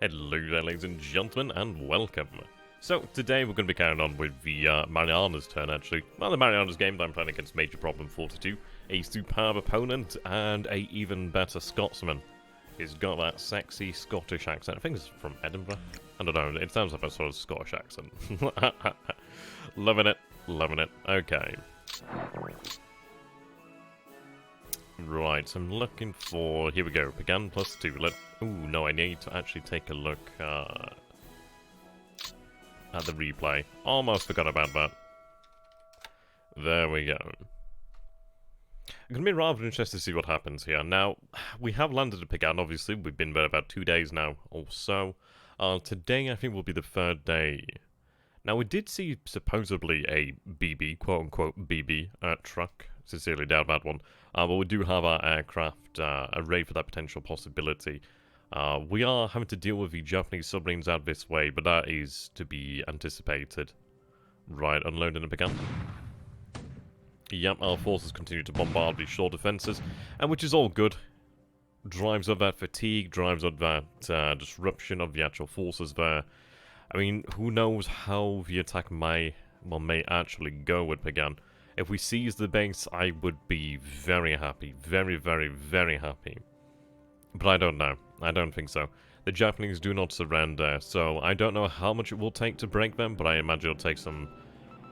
Hello there, ladies and gentlemen, and welcome. So, today we're going to be carrying on with the Marianas turn, actually. Well, the Marianas game that I'm playing against Major Problem 42. A superb opponent, and a even better Scotsman. He's got that sexy Scottish accent. I think it's from Edinburgh. I don't know, it sounds like a sort of Scottish accent. Loving it, loving it. Okay. Right, so I'm looking for... Here we go, began +2. Ooh, no, I need to actually take a look at the replay. Almost forgot about that. There we go. I'm going to be rather interested to see what happens here. Now, we have landed at Pagan, obviously. We've been there about 2 days now, or so. Today, I think, will be the third day. Now, we did see, supposedly, a BB, quote-unquote BB, truck. Sincerely doubt that one. But we do have our aircraft array for that potential possibility. We are having to deal with the Japanese submarines out this way, but that is to be anticipated. Right, unloading and begun. Yep, our forces continue to bombard these shore defences, and which is all good. Drives up that fatigue, drives up that disruption of the actual forces there. I mean, who knows how the attack may actually go at Pagan. If we seize the base, I would be very happy. Very, very, very happy. But I don't know. I don't think so. The Japanese do not surrender, so I don't know how much it will take to break them, but I imagine it'll take some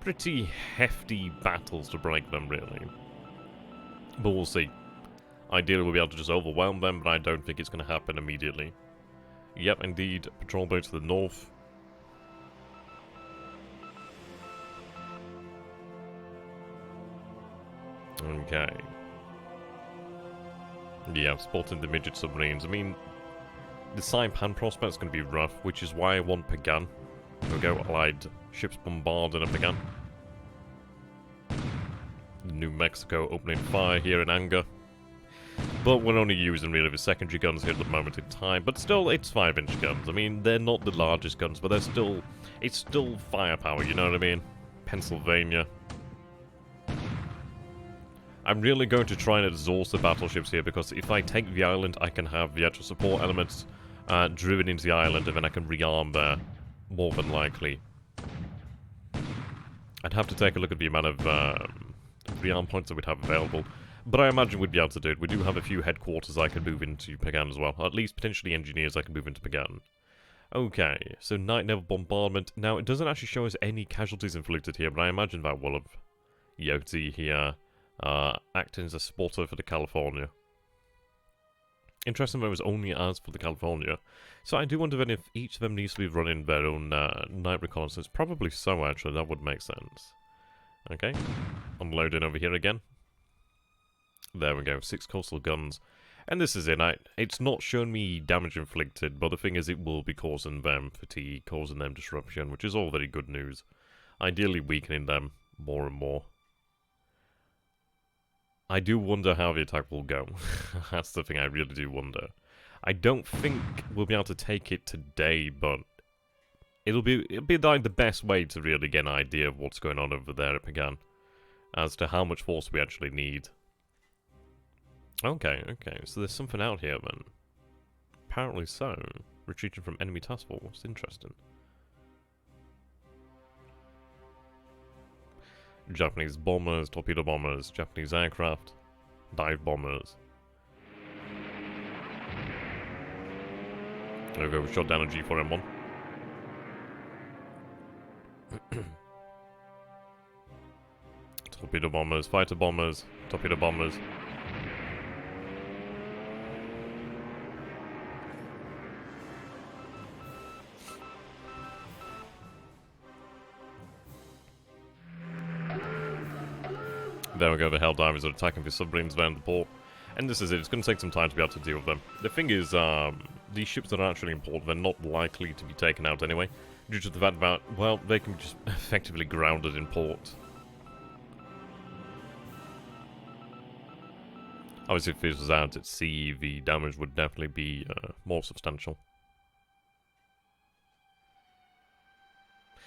pretty hefty battles to break them, really. But we'll see. Ideally, we'll be able to just overwhelm them, but I don't think it's going to happen immediately. Yep, indeed. Patrol boat to the north. Okay. Yeah, I've spotted the midget submarines. I mean, the Saipan prospect's going to be rough, which is why I want Pagan. There we go, Allied ships bombarding at Pagan. New Mexico opening fire here in Anger. But we're only using really the secondary guns here at the moment in time. But still, it's 5-inch guns. I mean, they're not the largest guns, but they're still... It's still firepower, you know what I mean? Pennsylvania. I'm really going to try and exhaust the battleships here, because if I take the island, I can have the actual support elements driven into the island, and then I can rearm there, more than likely. I'd have to take a look at the amount of rearm points that we'd have available, but I imagine we'd be able to do it. We do have a few headquarters I can move into Pagan as well, at least potentially engineers I can move into Pagan. Okay, so night naval bombardment. Now, it doesn't actually show us any casualties inflicted here, but I imagine that will have. Yoti here. Acting as a spotter for the California. Interesting that it was only as for the California. So I do wonder then if each of them needs to be running their own night reconnaissance. Probably so, actually. That would make sense. Okay. Unloading over here again. There we go. 6 coastal guns. And this is it. It's not showing me damage inflicted, but the thing is it will be causing them fatigue, causing them disruption, which is all very good news. Ideally weakening them more and more. I do wonder how the attack will go. That's the thing I really do wonder. I don't think we'll be able to take it today, but it'll be like the best way to really get an idea of what's going on over there at Pagan, as to how much force we actually need. Okay, so there's something out here then. Apparently so. Retreating from enemy task force. Interesting. Japanese bombers, torpedo bombers, Japanese aircraft, dive bombers. There we go, we shot down a G4M1. Torpedo bombers, fighter bombers, torpedo bombers. There we go, the Helldivers are attacking the submarines there in the port. And this is it, it's going to take some time to be able to deal with them. The thing is, these ships that are actually in port, they're not likely to be taken out anyway, due to the fact that, well, they can be just effectively grounded in port. Obviously, if this was out at sea, the damage would definitely be more substantial.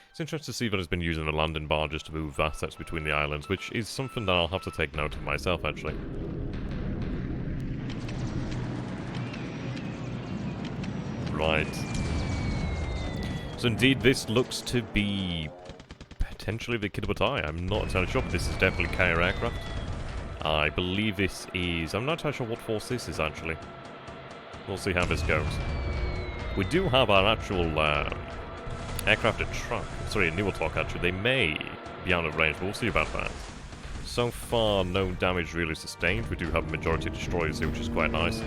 It's interesting to see that it's been using the landing barges to move assets between the islands, which is something that I'll have to take note of myself, actually. Right. So indeed, this looks to be potentially the Kidderbutai. I'm not entirely sure, but this is definitely carrier aircraft. I believe this is... I'm not entirely sure what force this is, actually. We'll see how this goes. We do have our actual aircraft at truck. Sorry, a newer talk, actually. They may be out of range, but we'll see about that. So far, no damage really sustained. We do have a majority of destroyers here, which is quite nice.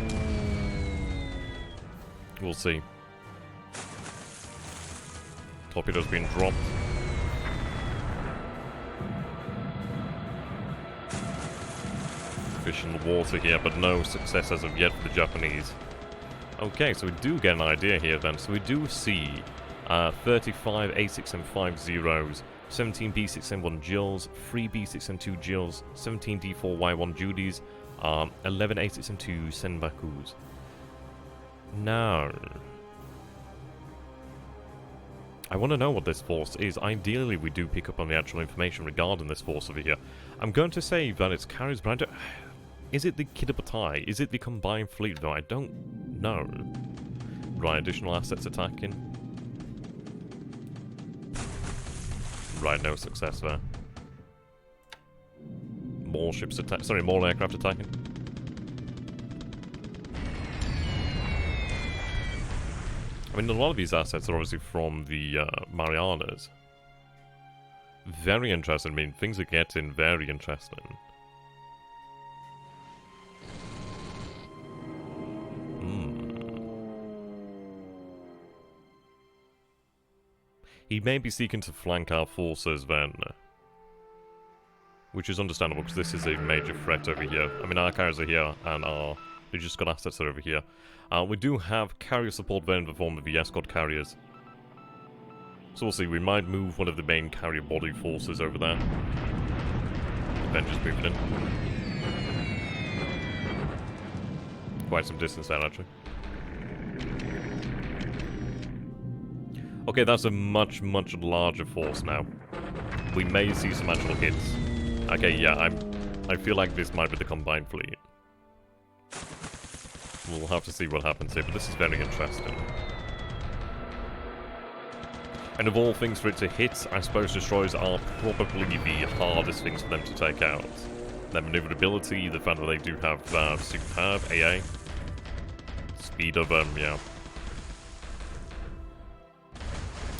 We'll see. Torpedoes being dropped. Fish in the water here, but no success as of yet for the Japanese. Okay, so we do get an idea here then. So we do see 35 A6M5 zeros, 17 B6M1 Jills, 3 B6M2 Jills, 17 D4Y1 Judies, 11 A6M2 Senbakus. Now, I want to know what this force is. Ideally, we do pick up on the actual information regarding this force over here. I'm going to say that it's carriers, but I don't... Is it the Kidderbutai? Is it the combined fleet, though? I don't know. Right, additional assets attacking. Right, no success there. More ships attack. Sorry, more aircraft attacking. I mean, a lot of these assets are obviously from the Marianas. Very interesting. I mean, things are getting very interesting. He may be seeking to flank our forces then. Which is understandable, because this is a major threat over here. I mean, our carriers are here, and our... We just got assets over here. We do have carrier support there in the form of the escort carriers. So we'll see, we might move one of the main carrier body forces over there. Avengers moving in. Quite some distance there, actually. Okay, that's a much, much larger force now. We may see some actual hits. Okay, yeah, I feel like this might be the combined fleet. We'll have to see what happens here, but this is very interesting. And of all things for it to hit, I suppose destroyers are probably the hardest things for them to take out. Their maneuverability, the fact that they do have superb AA, speed of them, yeah.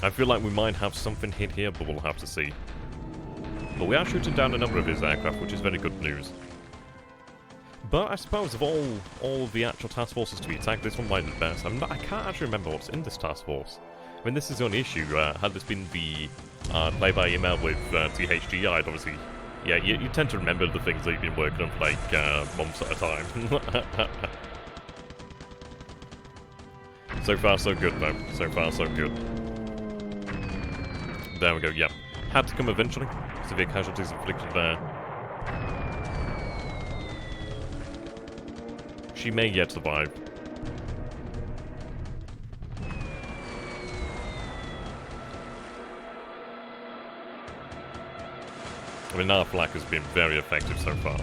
I feel like we might have something hit here, but we'll have to see. But we are shooting down a number of his aircraft, which is very good news. But I suppose of all the actual task forces to be attacked, this one might be the best. I can't actually remember what's in this task force. I mean, this is the only issue. Had this been the play-by-email with THG, I'd obviously... Yeah, you tend to remember the things that you've been working on for, like, months at a time. So far, so good, though. So far, so good. There we go, yep. Had to come eventually. Severe casualties inflicted there. She may yet survive. I mean, our flak has been very effective so far.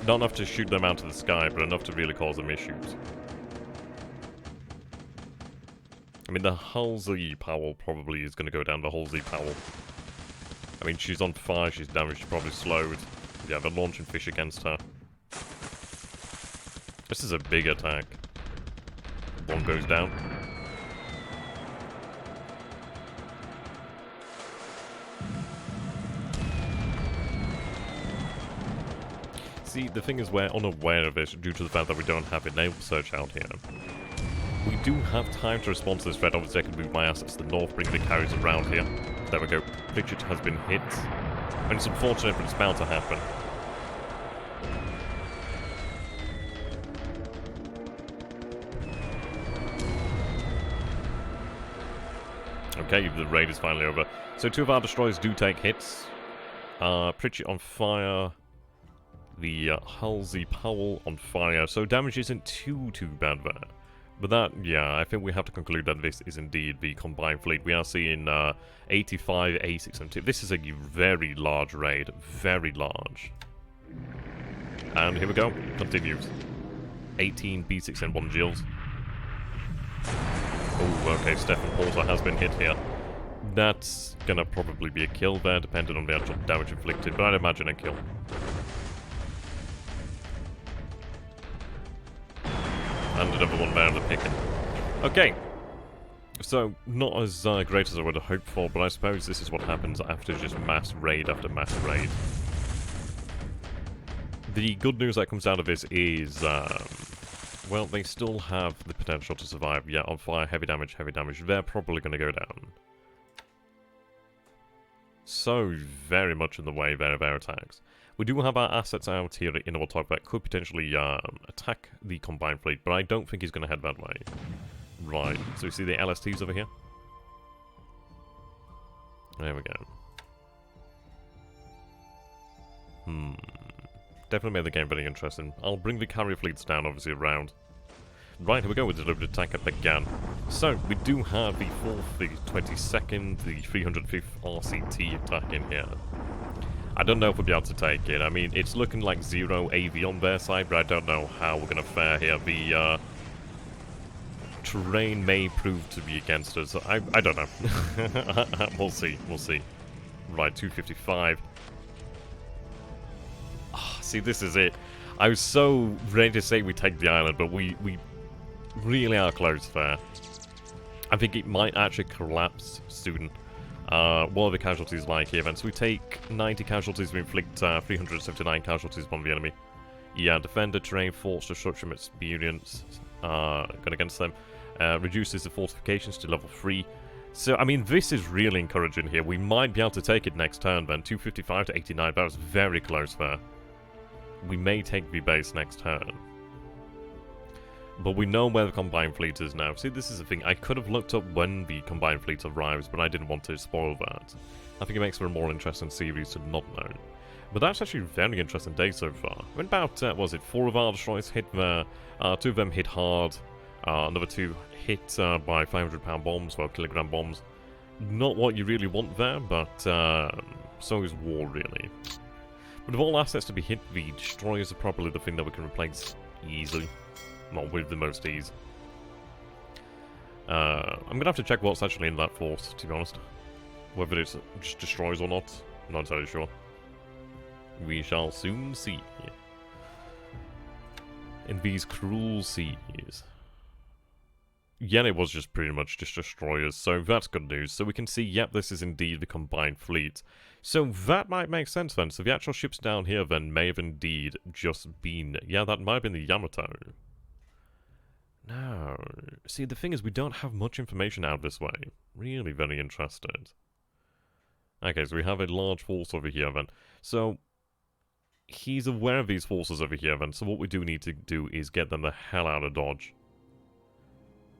Not enough to shoot them out of the sky, but enough to really cause them issues. I mean, the Halsey Powell probably is going to go down, the Halsey Powell. I mean, she's on fire, she's damaged, she's probably slowed. Yeah, they're launching fish against her. This is a big attack. One goes down. See, the thing is we're unaware of it due to the fact that we don't have a naval search out here. We do have time to respond to this threat. Obviously I can move my assets to the north, bring the carriers around here. There we go. Pritchett has been hit. And it's unfortunate, but it's bound to happen. Okay, the raid is finally over. So 2 of our destroyers do take hits. Pritchett on fire. The Halsey Powell on fire. So damage isn't too bad there. But that, yeah, I think we have to conclude that this is indeed the combined fleet. We are seeing 85 A6M2. This is a very large raid. Very large. And here we go. Continues. 18 B6M1 Jills. Oh, okay, Stefan Porter has been hit here. That's gonna probably be a kill there, depending on the actual damage inflicted, but I'd imagine a kill. And another one there on the picket. Okay. So, not as great as I would have hoped for, but I suppose this is what happens after just mass raid after mass raid. The good news that comes out of this is, well, they still have the potential to survive. Yeah, on fire, heavy damage, they're probably going to go down. So, very much in the way there of their attacks. We do have our assets out here in our top that could potentially attack the combined fleet, but I don't think he's going to head that way. Right, so we see the LSTs over here. There we go. Definitely made the game very interesting. I'll bring the carrier fleets down, obviously, around. Right, here we go with the deliberate attack at began. So, we do have the 4th, the 22nd, the 305th RCT attack in here. I don't know if we'll be able to take it. I mean, it's looking like 0 AV on their side, but I don't know how we're going to fare here. The terrain may prove to be against us. I don't know. We'll see. Right, 255. Oh, see, this is it. I was so ready to say we take the island, but we really are close there. I think it might actually collapse soon. What are the casualties like here then? So we take 90 casualties, we inflict 379 casualties upon the enemy. Yeah, defender, terrain, force, destruction, experience, going against them. Reduces the fortifications to level 3. So, I mean, this is really encouraging here. We might be able to take it next turn then. 255 to 89, that was very close there. We may take the base next turn. But we know where the combined fleet is now. See, this is the thing. I could have looked up when the combined fleet arrives, but I didn't want to spoil that. I think it makes for a more interesting series to not know. But that's actually a very interesting day so far. Went about, was it 4 of our destroyers hit there, 2 of them hit hard, another 2 hit by 500-pound bombs, well, kilogram bombs. Not what you really want there, but so is war, really. But of all assets to be hit, the destroyers are probably the thing that we can replace easily. Not with the most ease. I'm going to have to check what's actually in that force, to be honest. Whether it's just destroys or not, I'm not entirely sure. We shall soon see. In these cruel seas. Yeah, it was just pretty much just destroyers, so that's good news. So we can see, yep, this is indeed the combined fleet. So that might make sense then. So the actual ships down here then may have indeed just been... Yeah, that might have been the Yamato. No. See, the thing is, we don't have much information out this way. Really very interested. Okay, so we have a large force over here then. So, he's aware of these forces over here then. So what we do need to do is get them the hell out of Dodge.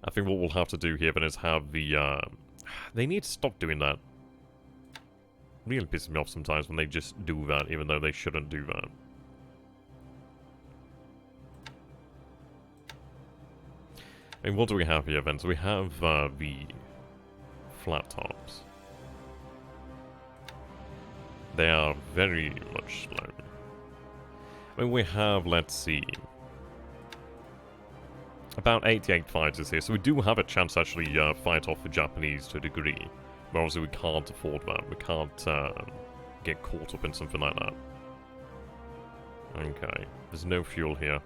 I think what we'll have to do here then is have the, they need to stop doing that. Really pisses me off sometimes when they just do that, even though they shouldn't do that. And what do we have here then? So we have the flat tops. They are very much slow. I mean, we have, let's see, about 88 fighters here, so we do have a chance to actually fight off the Japanese to a degree. But obviously we can't afford that. We can't get caught up in something like that. Okay, there's no fuel here.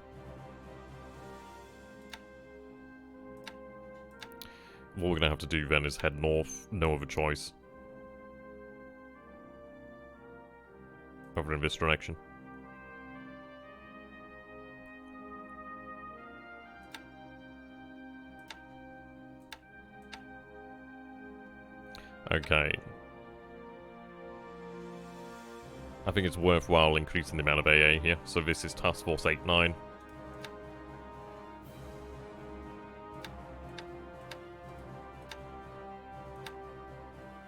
What we're going to have to do then is head north. No other choice. Over in this direction. Okay. I think it's worthwhile increasing the amount of AA here. So this is Task Force 8-9.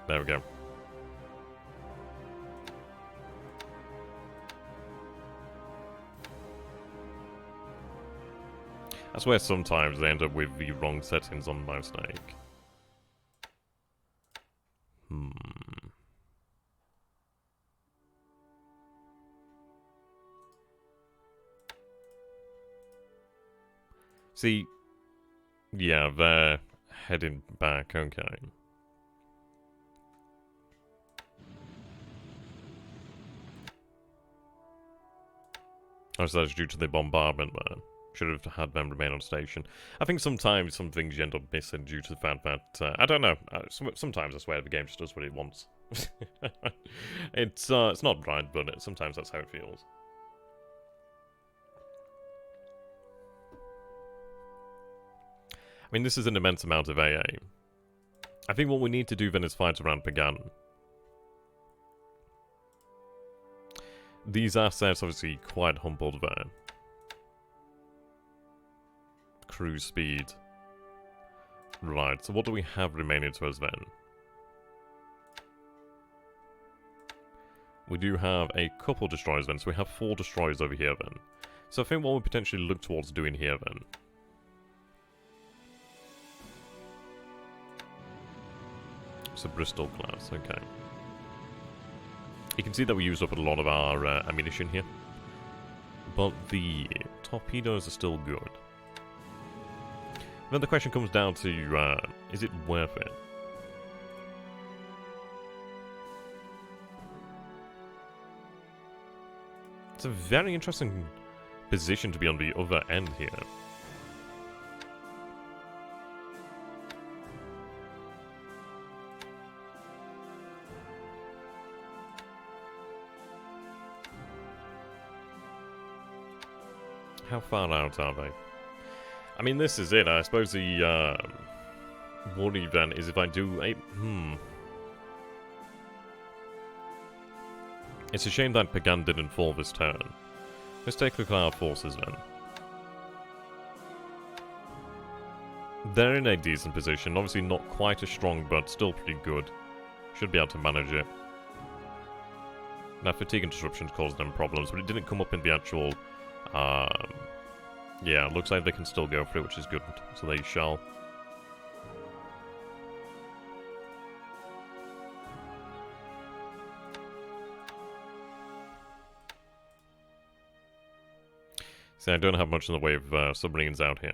There we go. That's where sometimes they end up with the wrong settings on my snake. See, yeah, they're heading back, okay. Oh, so that's due to the bombardment there. Should have had them remain on station. I think sometimes some things you end up missing due to the fact that, I don't know, sometimes I swear the game just does what it wants. It's not right, but sometimes that's how it feels. I mean, this is an immense amount of AA. I think what we need to do then is fight around Pagan. These assets obviously quite humbled there. Cruise speed. Right, so what do we have remaining to us then? We do have a couple destroyers then, so we have 4 destroyers over here then. So I think what we potentially look towards doing here then. It's a Bristol class, okay. You can see that we used up a lot of our ammunition here. But the torpedoes are still good. Then the question comes down to, is it worth it? It's a very interesting position to be on the other end here. How far out are they? I mean, this is it. I suppose the worry then is if I do a... It's a shame that Pagan didn't fall this turn. Let's take a look at our forces then. They're in a decent position. Obviously not quite as strong, but still pretty good. Should be able to manage it. Now, fatigue and disruptions caused them problems, but it didn't come up in the actual... yeah, looks like they can still go through, which is good, so they shall. See, I don't have much in the way of submarines out here.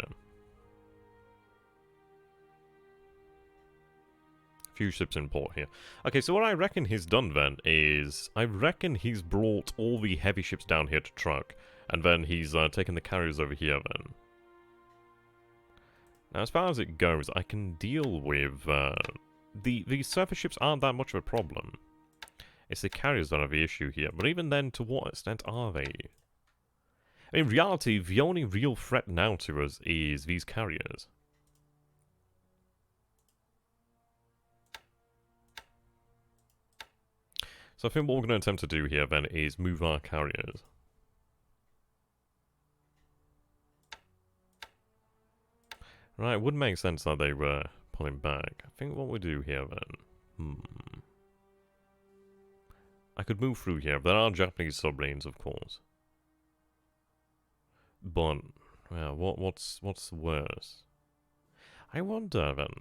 Few ships in port here. Okay, so what I reckon he's done then is... I reckon he's brought all the heavy ships down here to truck. And then he's taken the carriers over here then. Now, as far as it goes, I can deal with... the surface ships aren't that much of a problem. It's the carriers that are the issue here. But even then, to what extent are they? In reality, the only real threat now to us is these carriers. So I think what we're going to attempt to do here then is move our carriers. Right, it would make sense that they were pulling back. I think what we do here then... I could move through here. There are Japanese submarines, of course. But, well, what's worse? I wonder then...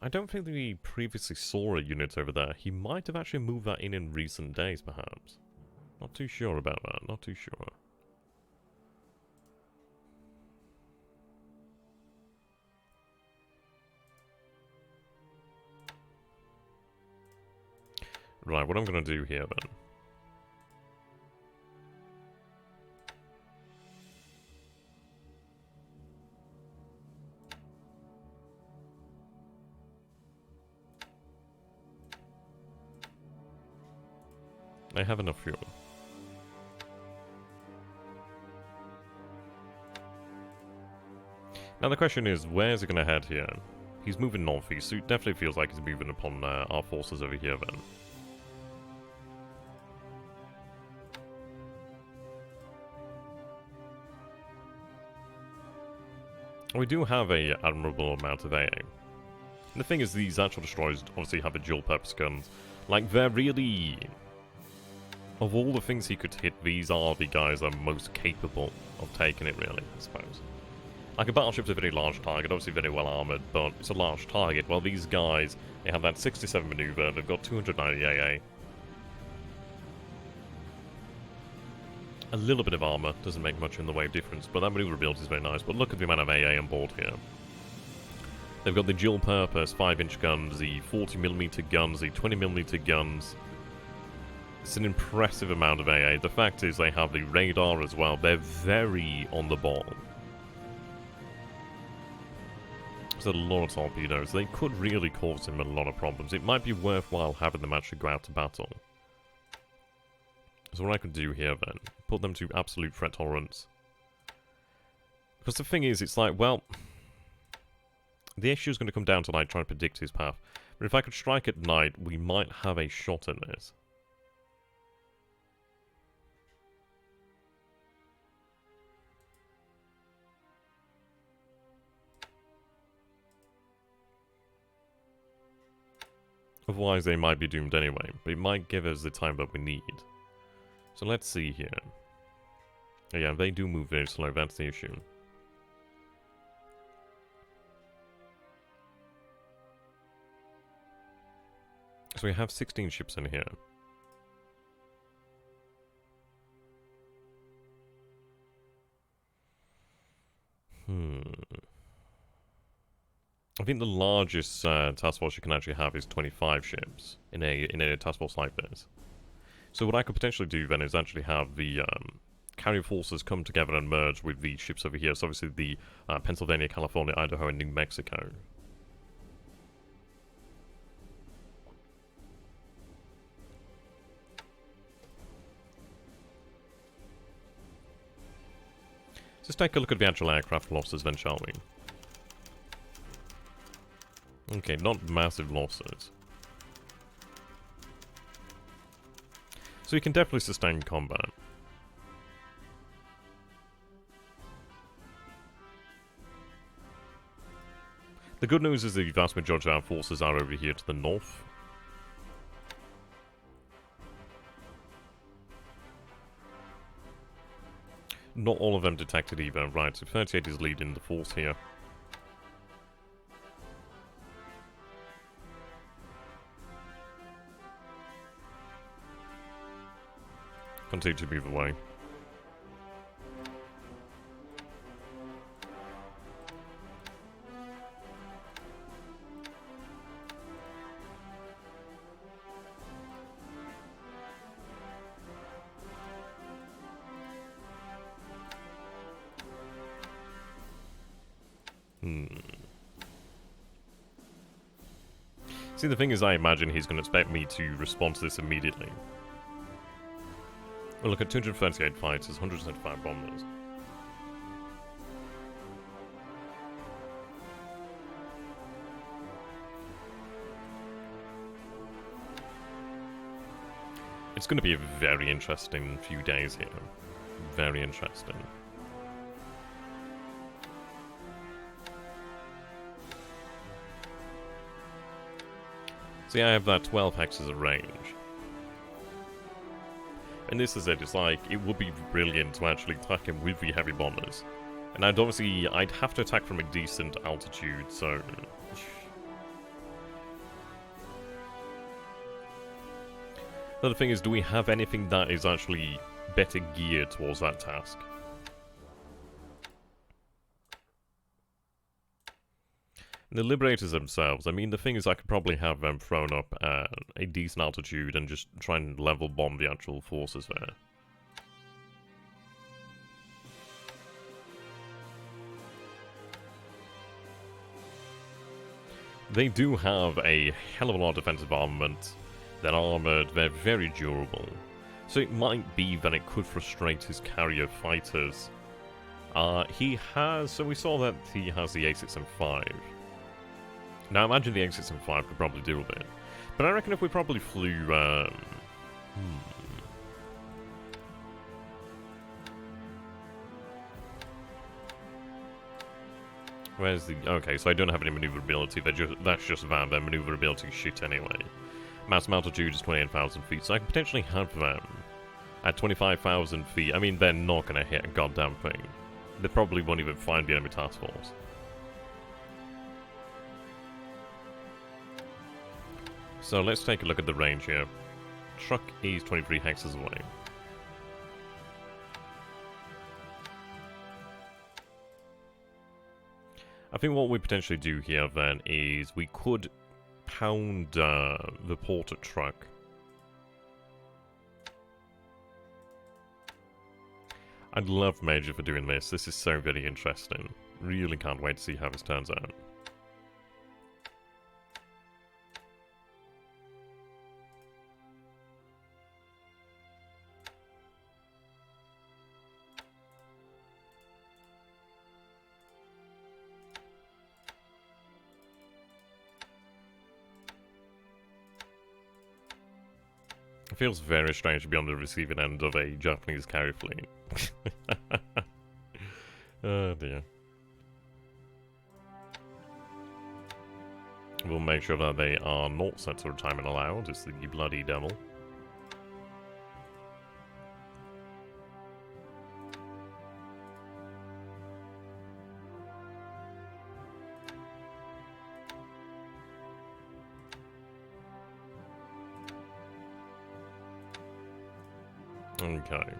I don't think that we previously saw a unit over there. He might have actually moved that in recent days, perhaps. Not too sure about that, not too sure. Right, what I'm going to do here then... I have enough fuel. Now the question is, where's it going to head here? He's moving northeast, so it definitely feels like he's moving upon our forces over here then. We do have a admirable amount of AA. And the thing is, these actual destroyers obviously have a dual-purpose guns. Like, they're really... Of all the things he could hit, these are the guys that are most capable of taking it, really, I suppose. Like, a battleship's a very large target, obviously very well armoured, but it's a large target. Well, these guys, they have that 67 maneuver, they've got 290 AA. A little bit of armour doesn't make much in the way of difference, but that maneuver ability is very nice. But look at the amount of AA on board here. They've got the dual-purpose 5-inch guns, the 40mm guns, the 20mm guns. It's an impressive amount of AA. The fact is they have the radar as well. They're very on the ball. There's a lot of torpedoes. They could really cause him a lot of problems. It might be worthwhile having them actually go out to battle. So what I could do here then, put them to absolute threat tolerance. Because the thing is, it's like, well, the issue is going to come down to like trying to predict his path. But if I could strike at night, we might have a shot in this. Otherwise, they might be doomed anyway, but it might give us the time that we need. So let's see here. Oh, yeah, they do move very slow, that's the issue. So we have 16 ships in here. I think the largest task force you can actually have is 25 ships in a task force like this. So what I could potentially do then is actually have the carrier forces come together and merge with the ships over here. So obviously the Pennsylvania, California, Idaho, and New Mexico. Let's take a look at the actual aircraft losses then, shall we? Okay, not massive losses. So you can definitely sustain combat. The good news is the vast majority of our forces are over here to the north. Not all of them detected either. Right, so 38 is leading the force here. Continue to move away. See, the thing is, I imagine he's going to expect me to respond to this immediately. Well, look at 238 fighters, 175 bombers. It's going to be a very interesting few days here. Very interesting. See, I have that 12 hexes of range. And this is it, it's like, it would be brilliant to actually attack him with the heavy bombers. And I'd have to attack from a decent altitude, so... The other thing is, do we have anything that is actually better geared towards that task? And the Liberators themselves, I mean, the thing is I could probably have them thrown up at a decent altitude and just try and level bomb the actual forces there. They do have a hell of a lot of defensive armament. They're armored, they're very durable. So it might be that it could frustrate his carrier fighters. He has, so we saw that he has the A6M5. Now, imagine the X6M5 could probably deal with it. But I reckon if we probably flew, Where's the... Okay, so I don't have any maneuverability. That's just that. Their maneuverability shit anyway. Maximum altitude is 28,000 feet, so I can potentially have them at 25,000 feet. I mean, they're not going to hit a goddamn thing. They probably won't even find the enemy task force. So let's take a look at the range here. Truck is 23 hexes away. I think what we potentially do here then is we could pound the porter truck. I'd love Major for doing this. This is so very interesting. Really can't wait to see how this turns out. It feels very strange to be on the receiving end of a Japanese carrier fleet. Oh dear. We'll make sure that they are not set to retirement allowed. It's the bloody devil. Okay.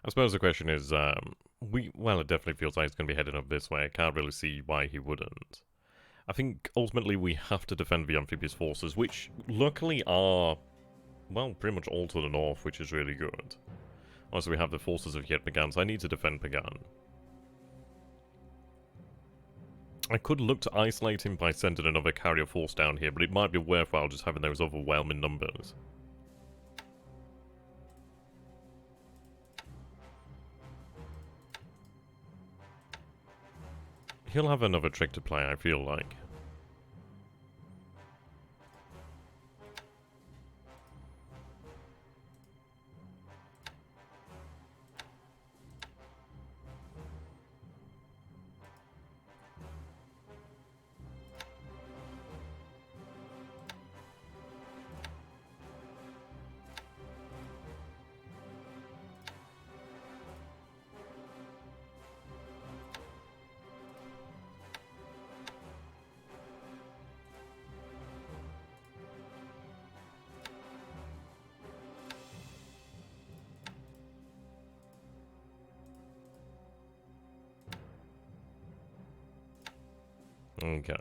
I suppose the question is, well, it definitely feels like it's going to be heading up this way. I can't really see why he wouldn't. I think ultimately we have to defend the amphibious forces, which luckily are, well, pretty much all to the north, which is really good. Also, we have the forces of Yet Pagan, so I need to defend Pagan. I could look to isolate him by sending another carrier force down here, but it might be worthwhile just having those overwhelming numbers. He'll have another trick to play, I feel like. Okay.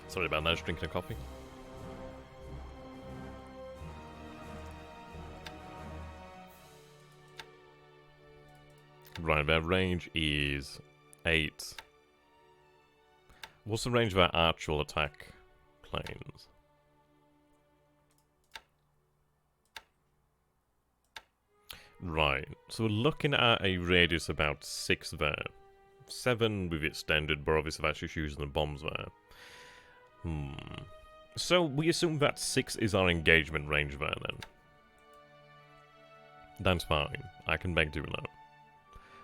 Sorry about that, just drinking a coffee. Right, their range is 8. What's the range of our actual attack planes? Right, so we're looking at a radius about 6 there. 7 with extended, but obviously that's just using the bombs there. So we assume that 6 is our engagement range there then. That's fine. I can make do with that.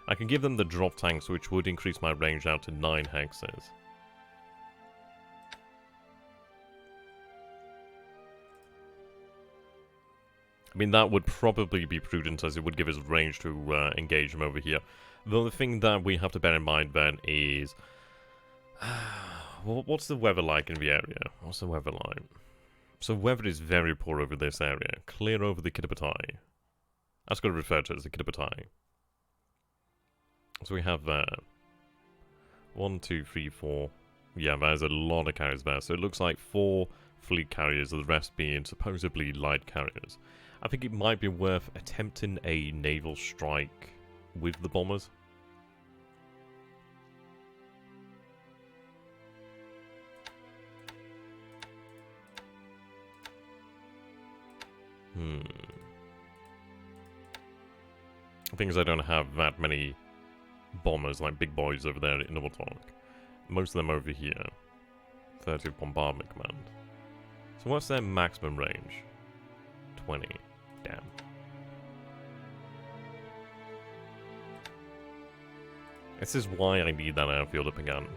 I can give them the drop tanks, which would increase my range out to 9 hexes. I mean, that would probably be prudent, as it would give us range to engage them over here. The other thing that we have to bear in mind, then, is... what's the weather like in the area? What's the weather like? So weather is very poor over this area. Clear over the Kitabatai. That's got to refer to it as the Kitabatai. So we have 1, 2, 3, 4. Yeah, there's a lot of carriers there. So it looks like 4 fleet carriers, and the rest being supposedly light carriers. I think it might be worth attempting a naval strike with the bombers. The thing is, I don't have that many bombers, like big boys over there in Novotok. Most of them over here. 30 bombardment command. So what's their maximum range? 20. Damn. This is why I need that airfield up again.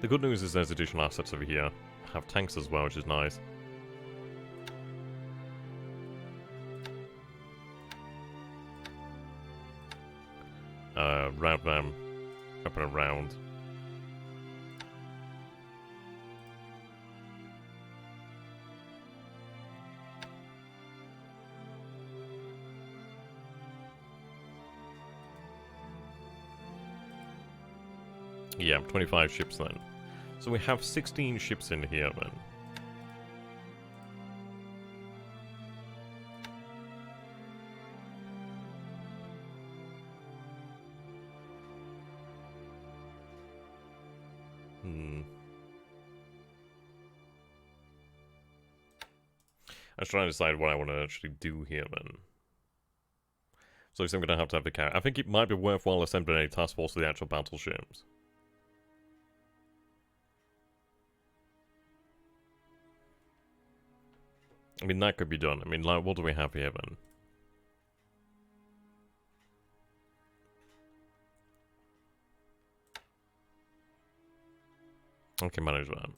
The good news is there's additional assets over here. Have tanks as well, which is nice. Route them up and around. Yeah, 25 ships then. So we have 16 ships in here then. I was trying to decide what I want to actually do here then. So I'm going to have the carrier. I think it might be worthwhile assembling a task force of the actual battleships. I mean, that could be done. I mean, like, what do we have here then? Okay, manage that.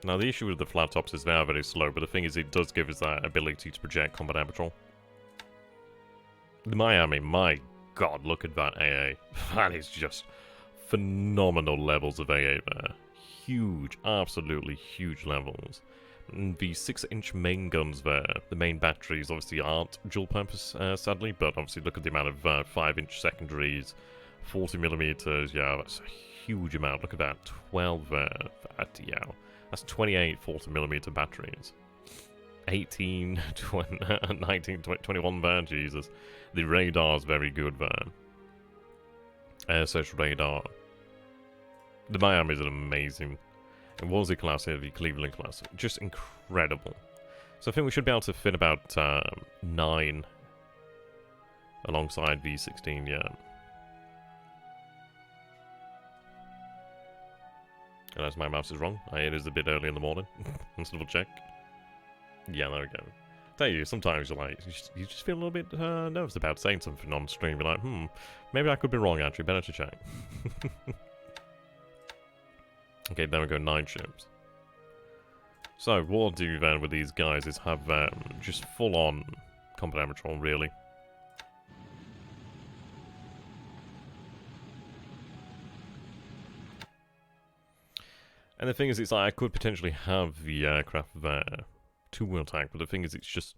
Now, the issue with the flat tops is they are very slow, but the thing is, it does give us that ability to project combat air patrol. The Miami, my god, look at that AA. That is just phenomenal levels of AA there. Huge, absolutely huge levels. And the 6-inch main guns there, the main batteries obviously aren't dual purpose, sadly, but obviously look at the amount of 5-inch secondaries, 40mm, yeah, that's a huge amount. Look at that, 12 there, yeah. That's 28 40mm batteries. 18, 20, 19, 20, 21 there, Jesus. The radar's very good there. Air search radar. The Miami's an amazing. It was the class here, the Cleveland class. Just incredible. So I think we should be able to fit about 9 alongside V16, yeah. Unless my mouse is wrong. It is a bit early in the morning. Let's double check. Yeah, there we go. Tell you, sometimes you're like, you just feel a little bit nervous about saying something on stream. You're like, maybe I could be wrong actually, better to check. Okay, there we go, 9 ships. So, what I'll do then with these guys is have just full-on combat air patrol, really. And the thing is, it's like I could potentially have the aircraft there, 2-wheel tank, but the thing is, it's just,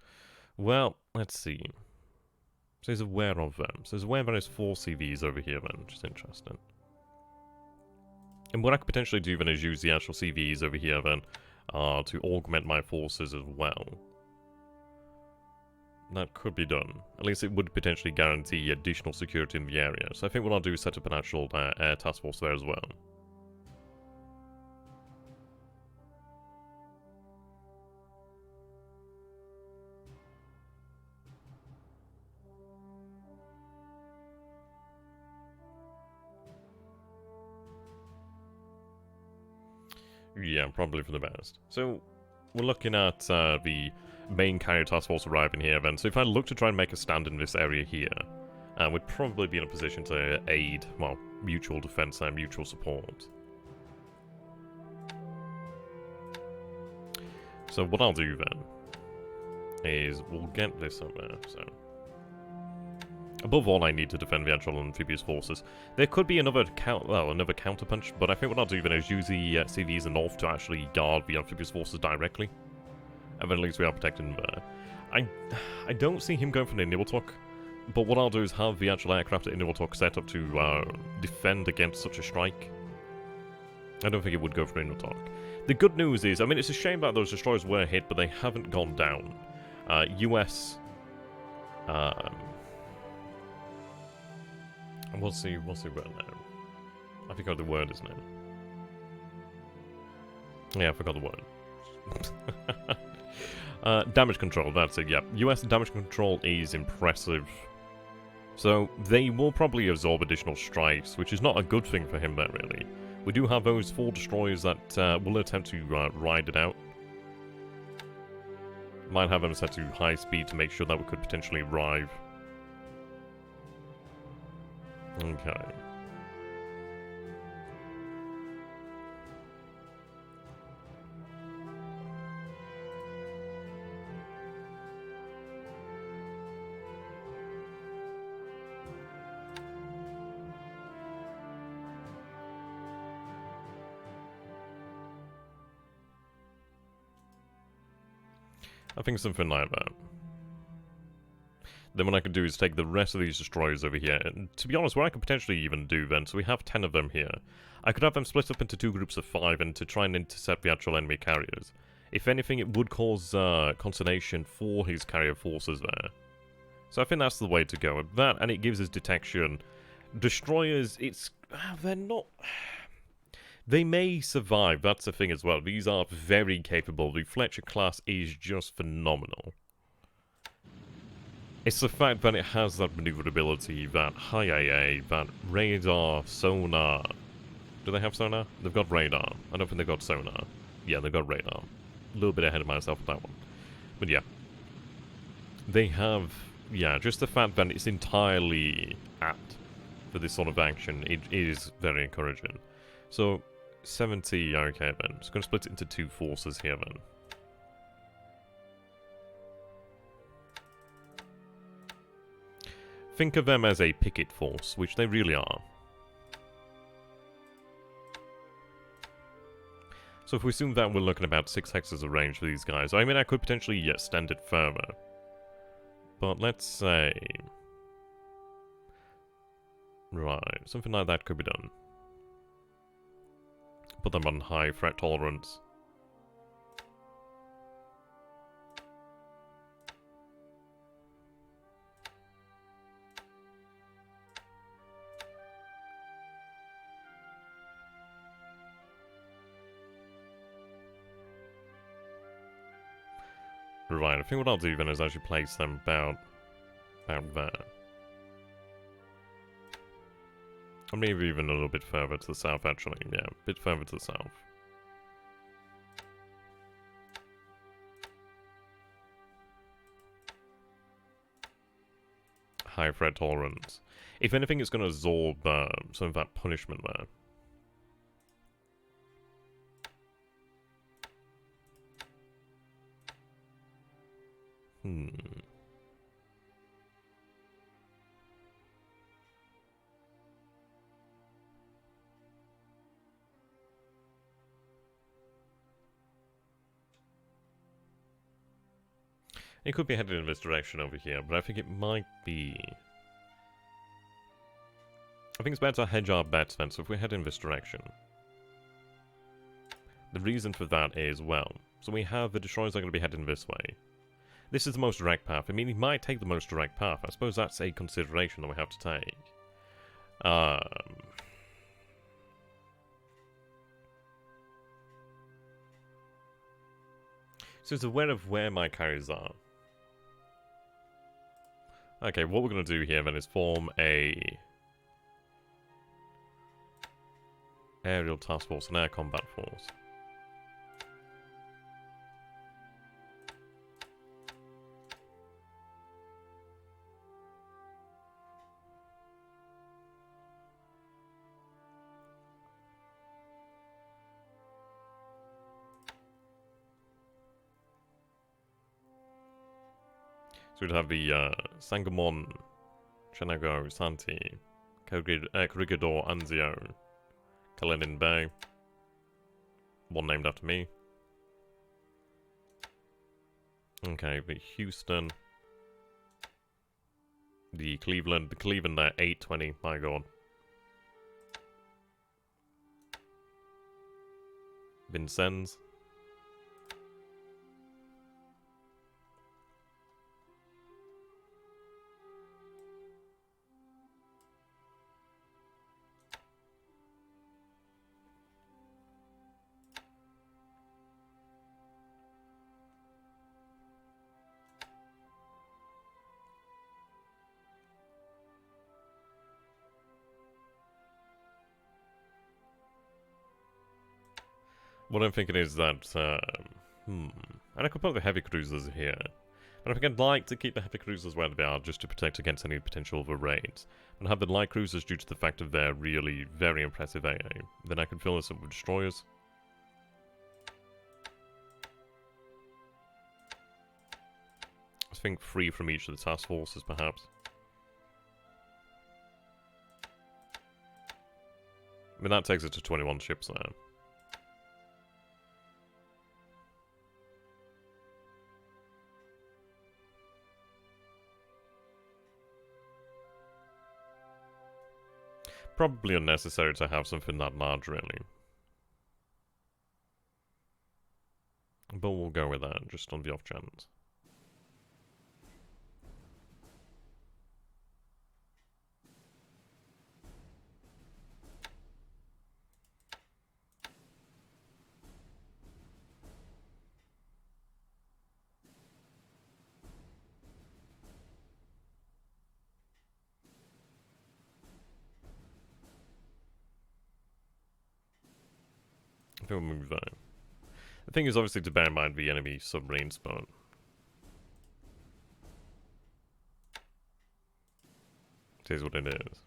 well, let's see. So there's aware of them. So there's aware there is 4 CVs over here then, which is interesting. And what I could potentially do then is use the actual CVs over here then to augment my forces as well. That could be done. At least it would potentially guarantee additional security in the area. So I think what I'll do is set up an actual air task force there as well. Yeah, probably for the best. So, we're looking at the main carrier task force arriving here then. So if I look to try and make a stand in this area here, and we'd probably be in a position to aid, well, mutual defense and mutual support. So what I'll do then is we'll get this up there, so... Above all, I need to defend the actual amphibious forces. There could be another counterpunch, but I think what I'll do then is use the CVs and North to actually guard the amphibious forces directly. And then at least we are protected there. I don't see him going for the Nibeltalk, but what I'll do is have the actual aircraft at Nibeltalk set up to defend against such a strike. I don't think it would go for Nibeltalk. The good news is, I mean, it's a shame that those destroyers were hit, but they haven't gone down. US... what's the word now? I forgot the word, isn't it? Yeah, I forgot the word. Damage control, that's it, yeah. US damage control is impressive. So, they will probably absorb additional strikes, which is not a good thing for him there, really. We do have those 4 destroyers that will attempt to ride it out. Might have them set to high speed to make sure that we could potentially arrive. Okay. I think something like that. Then what I could do is take the rest of these destroyers over here, and to be honest, what I could potentially even do then, so we have 10 of them here, I could have them split up into 2 groups of 5 and to try and intercept the actual enemy carriers. If anything, it would cause consternation for his carrier forces there. So I think that's the way to go. That, and it gives us detection. Destroyers, they're not... They may survive, that's the thing as well. These are very capable. The Fletcher class is just phenomenal. It's the fact that it has that maneuverability, that high AA, that radar, sonar. Do they have sonar? They've got radar. I don't think they've got sonar. Yeah, they've got radar. A little bit ahead of myself with that one. But yeah. They have, yeah, just the fact that it's entirely apt for this sort of action, it is very encouraging. So, 70, okay then. Just going to split it into 2 forces here then. Think of them as a picket force, which they really are. So if we assume that we're looking at about 6 hexes of range for these guys, I mean I could potentially extend it further. But let's say... Right, something like that could be done. Put them on high threat tolerance. Right, I think what I'll do then is actually place them about there. Or maybe even a little bit further to the south, actually. Yeah, a bit further to the south. High threat tolerance. If anything, it's going to absorb some of that punishment there. It could be headed in this direction over here, but I think it might be... I think it's better to hedge our bets then, so if we head in this direction. The reason for that is, well, so we have the destroyers are going to be heading this way. This is the most direct path. I mean, he might take the most direct path. I suppose that's a consideration that we have to take. So it's aware of where my carriers are. Okay, what we're going to do here then is form a aerial task force, an air combat force. So we'd have the Sangamon, Chenago, Santi, Corregidor, Anzio, Kalenin Bay. One named after me. Okay, the Houston. The Cleveland there, 820, my god. Vincennes. What I'm thinking is that, and I could put the heavy cruisers here. But I think I'd like to keep the heavy cruisers where they are, just to protect against any potential of raids. And have the light cruisers due to the fact of their really very impressive AA. Then I could fill this up with destroyers. I think 3 from each of the task forces, perhaps. I mean, that takes it to 21 ships there. Probably unnecessary to have something that large, really. But we'll go with that, just on the off chance. I think we'll move that. The thing is obviously to bear in mind the enemy submarine spawn. It is what it is.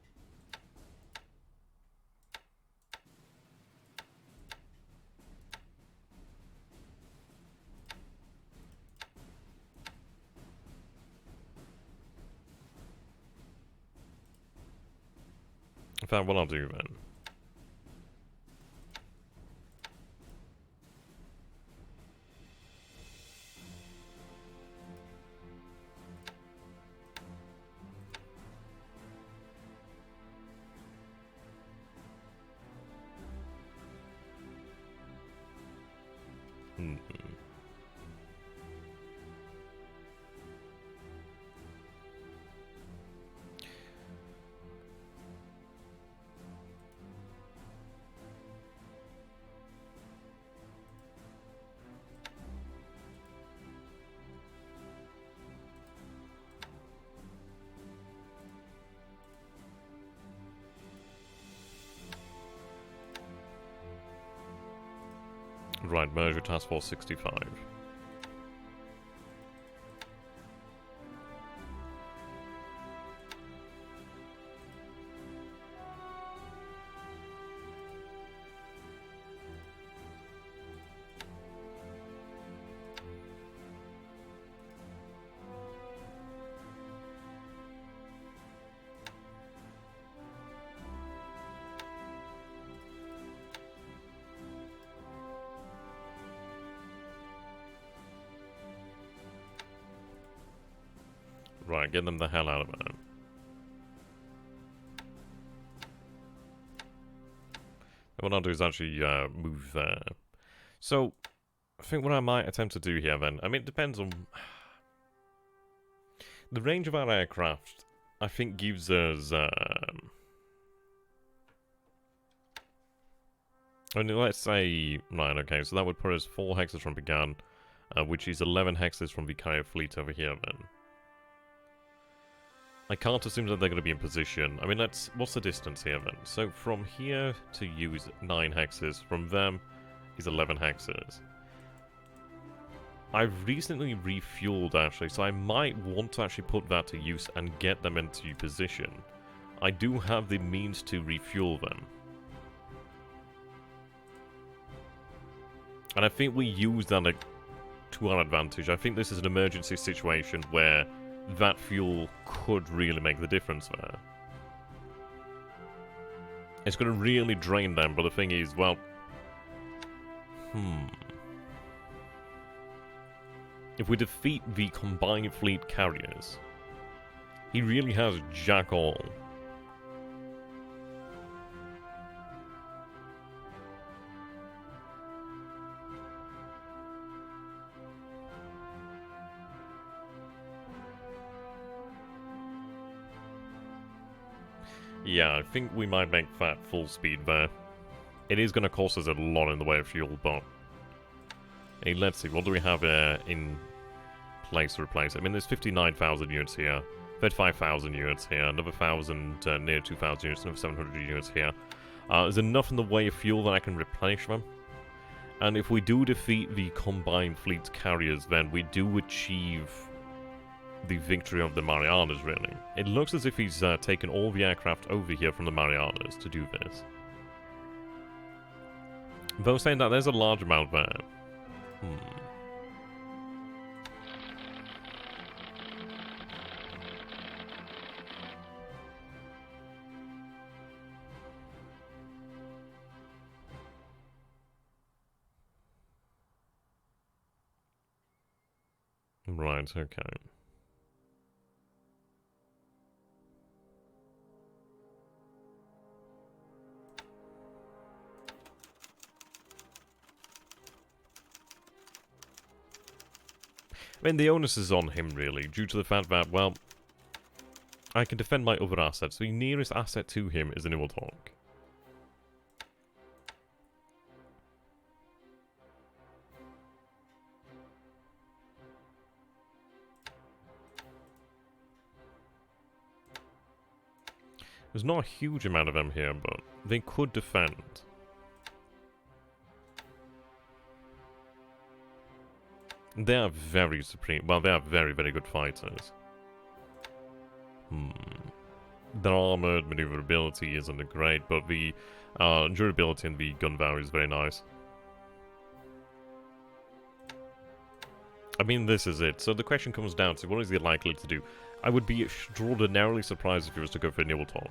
In fact, what I'll do then. Right, merge with Task Force 65. Right, get them the hell out of it. And what I'll do is actually move there. So, I think what I might attempt to do here then, I mean, it depends on... The range of our aircraft, I think, gives us... I mean, let's say... Right, okay, so that would put us 4 hexes from Began, which is 11 hexes from the carrier fleet over here then. I can't assume that they're going to be in position. I mean, what's the distance here then? So from here to you is 9 hexes. From them is 11 hexes. I've recently refueled actually, so I might want to actually put that to use and get them into position. I do have the means to refuel them. And I think we use that to our advantage. I think this is an emergency situation where that fuel could really make the difference there. It's going to really drain them, but the thing is, well... If we defeat the combined fleet carriers, he really has jack all. Yeah, I think we might make that full speed there. It is going to cost us a lot in the way of fuel, but... Hey, let's see, what do we have in place to replace? I mean, there's 59,000 units here, 35,000 units here, another 1,000, near 2,000 units, another 700 units here. There's enough in the way of fuel that I can replenish them. And if we do defeat the combined fleet carriers, then we do achieve the victory of the Marianas, really. It looks as if he's taken all the aircraft over here from the Marianas to do this. Though saying that, there's a large amount there. Right, okay. I mean, the onus is on him, really, due to the fact that, well, I can defend my other assets. The nearest asset to him is an Iwiltok. There's not a huge amount of them here, but they could defend. They are very supreme. Well, they are very, very good fighters. Their armored maneuverability isn't great, but the durability and the gun value is very nice. I mean, this is it. So the question comes down to, what is he likely to do? I would be extraordinarily surprised if he was to go for an Iwiltok.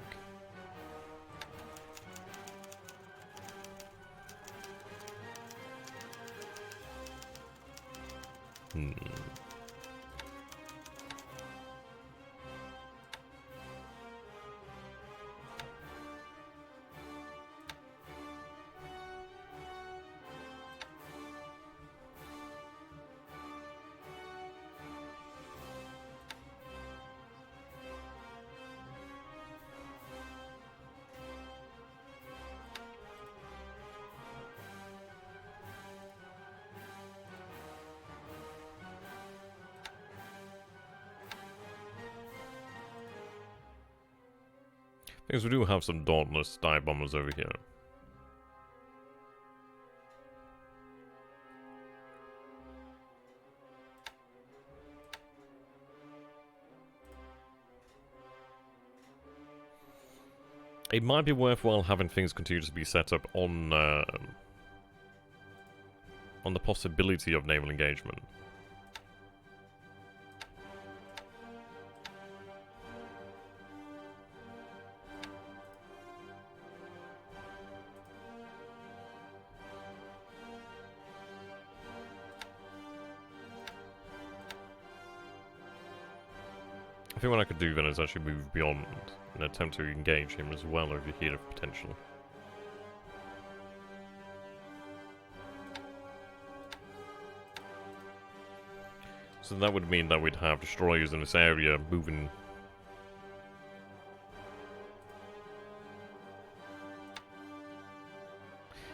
Because we do have some dauntless dive bombers over here. It might be worthwhile having things continue to be set up on the possibility of naval engagement. I think what I could do then is actually move beyond and attempt to engage him as well over here, potentially. So that would mean that we'd have destroyers in this area moving.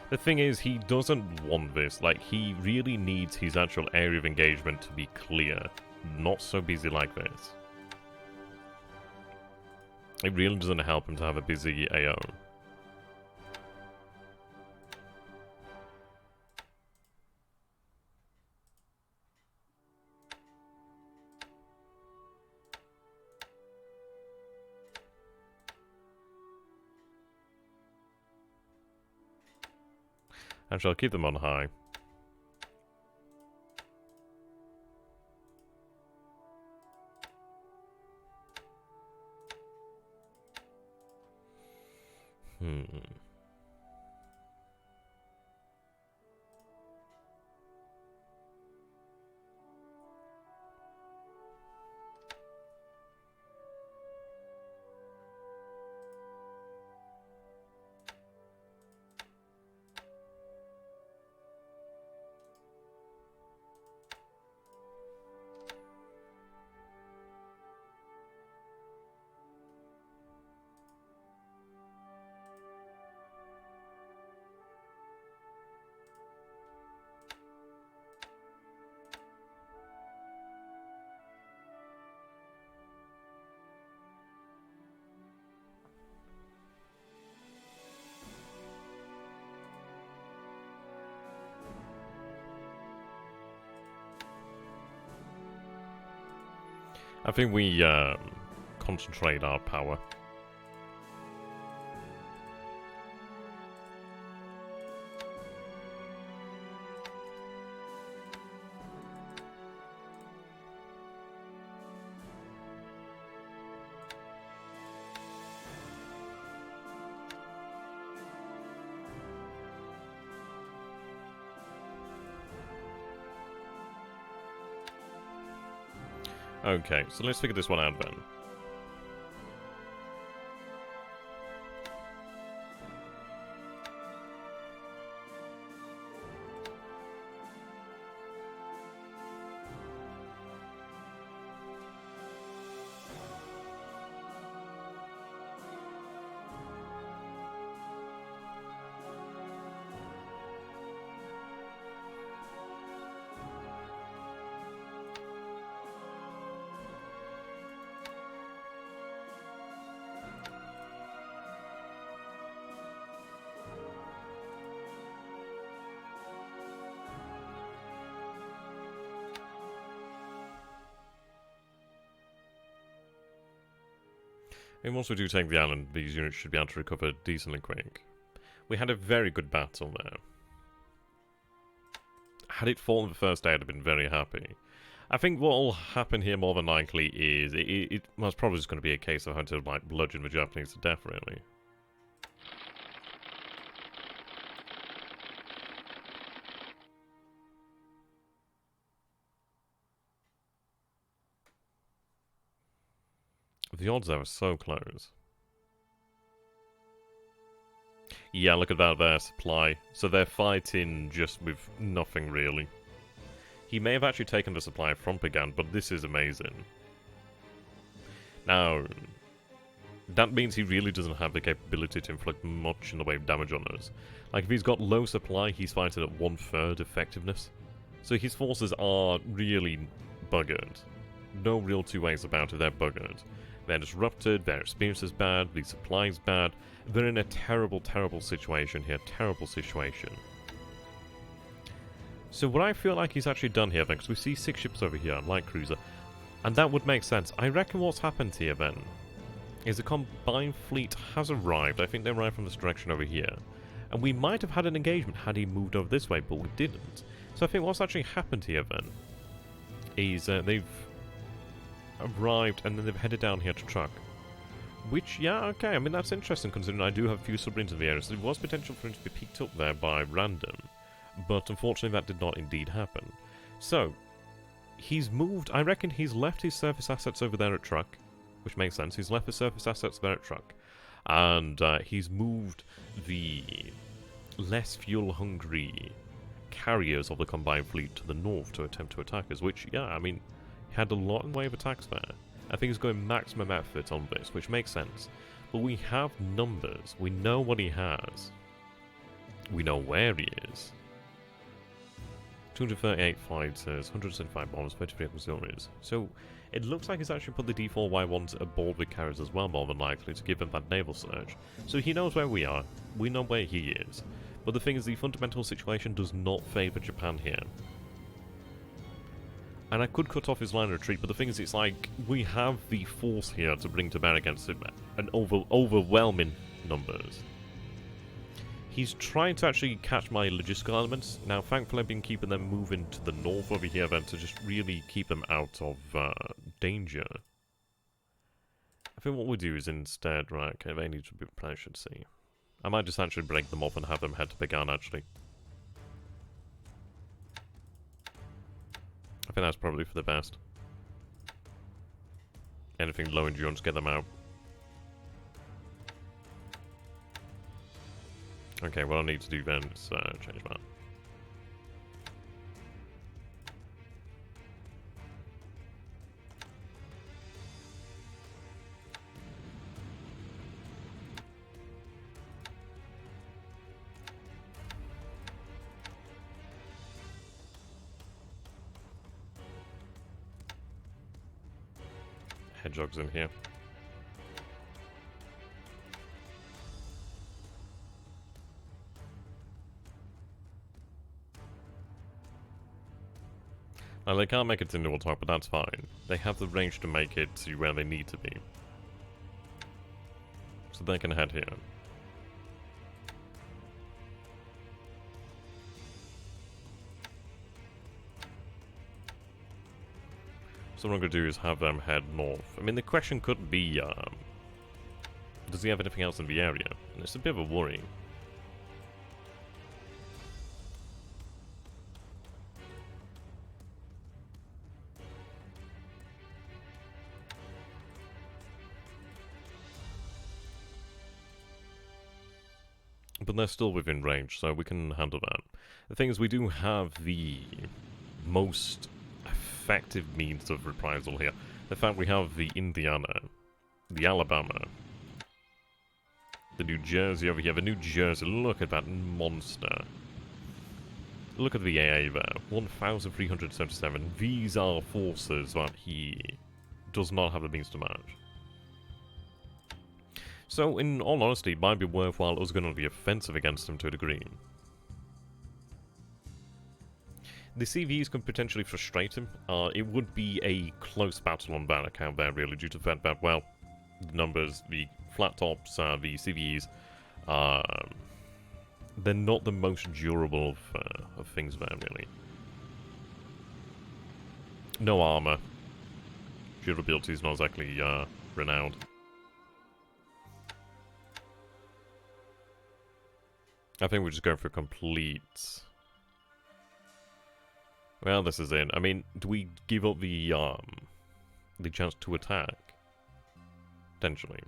The thing is, he doesn't want this. Like, he really needs his actual area of engagement to be clear, not so busy like this. It really doesn't help him to have a busy AO. Actually, I'll keep them on high. I think we concentrate our power. Okay, so let's figure this one out then. And once we do take the island, these units should be able to recover decently quick. We had a very good battle there. Had it fallen the first day, I'd have been very happy. I think what will happen here more than likely is it was probably just going to be a case of having to like bludgeon the Japanese to death, really. The odds there are so close. Yeah, look at that, their supply. So they're fighting just with nothing, really. He may have actually taken the supply from Pagan, but this is amazing. Now, that means he really doesn't have the capability to inflict much in the way of damage on us. Like, if he's got low supply, he's fighting at 1/3 effectiveness. So his forces are really buggered. No real two ways about it, they're buggered. They're disrupted, their experience is bad, the supply's bad. They're in a terrible, terrible situation here. Terrible situation. So what I feel like he's actually done here then, because we see 6 ships over here on light cruiser, and that would make sense. I reckon what's happened here then is a combined fleet has arrived. I think they arrived from this direction over here. And we might have had an engagement had he moved over this way, but we didn't. So I think what's actually happened here then is they've arrived and then they've headed down here to truck. Which, yeah, okay, I mean that's interesting considering I do have a few submarines in the area, so there was potential for him to be picked up there by random. But unfortunately that did not indeed happen. So, he's moved, I reckon he's left his surface assets over there at truck, which makes sense, he's left the surface assets there at truck. And he's moved the less fuel-hungry carriers of the combined fleet to the north to attempt to attack us, which, yeah, I mean, he had a lot in way of attacks there. I think he's going maximum effort on this, which makes sense. But we have numbers, we know what he has. We know where he is. 238 fighters, 175 bombers, 33 auxiliaries. So, it looks like he's actually put the D4Y1s aboard the carriers as well, more than likely, to give him that naval surge. So he knows where we are, we know where he is. But the thing is, the fundamental situation does not favour Japan here. And I could cut off his line of retreat, but the thing is, it's like, we have the force here to bring to bear against him, an overwhelming numbers. He's trying to actually catch my logistical elements. Now, thankfully, I've been keeping them moving to the north over here then to just really keep them out of danger. I think what we'll do is instead, right, okay, they need to be replenished, let's see. I might just actually break them off and have them head to Pagan, actually. I think that's probably for the best. Anything low endurance, get them out. Okay, what I need to do then is change that. Hedgehogs in here. Now, they can't make it to Newell Top, but that's fine. They have the range to make it to where they need to be. So they can head here. So what I'm going to do is have them head north. I mean, the question could be, does he have anything else in the area? And it's a bit of a worry. But they're still within range, so we can handle that. The thing is, we do have the most effective means of reprisal here. In fact, we have the Indiana, the Alabama, the New Jersey over here. The New Jersey, look at that monster. Look at the AA there, 1,377. These are forces that he does not have the means to manage. So, in all honesty, it might be worthwhile us going on the offensive against them to a degree. The CVs can potentially frustrate him. It would be a close battle on that account there, really, due to the fact that, well, the numbers, the flat tops, the CVs, they're not the most durable of things there, really. No armor. Durability is not exactly renowned. I think we're just going for a complete... Well, this is it. I mean, do we give up the chance to attack? Potentially.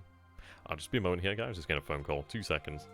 I'll just be a moment here, guys. Just getting a phone call. 2 seconds.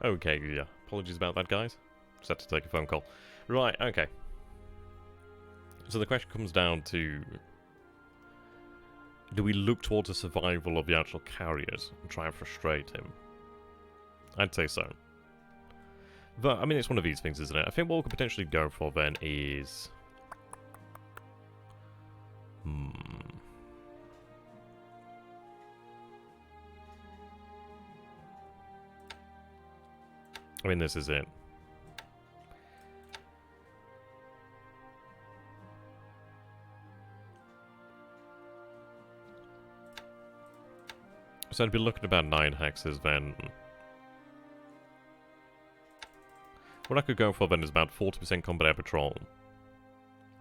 Okay, yeah. Apologies about that, guys. Just had to take a phone call. Right, okay. So the question comes down to... do we look towards the survival of the actual carriers and try and frustrate him? I'd say so. But, I mean, it's one of these things, isn't it? I think what we could potentially go for then is... I mean, this is it. So I'd be looking at about 9 hexes then. What I could go for then is about 40% combat air patrol.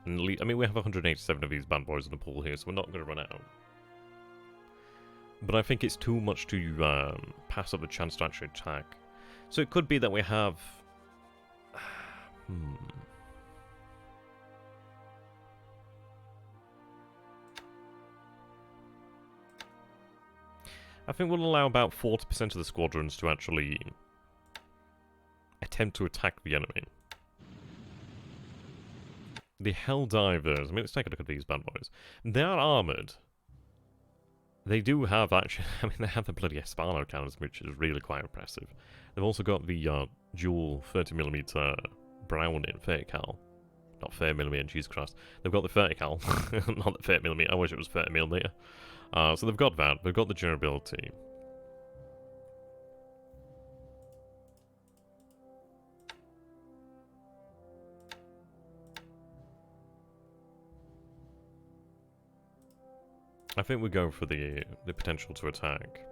And I mean, we have 187 of these bad boys in the pool here, so we're not going to run out. But I think it's too much to pass up the chance to actually attack. So it could be that we have... I think we'll allow about 40% of the squadrons to actually attempt to attack the enemy. The Helldivers, I mean, let's take a look at these bad boys. They are armoured. They do have actually, I mean, they have the bloody Espano cannons, which is really quite impressive. They've also got the dual 30mm Browning 30 cal. Not 30mm, Jesus Christ. They've got the 30 cal, not the 30mm, I wish it was 30mm. So they've got that, they've got the durability. I think we go for the potential to attack.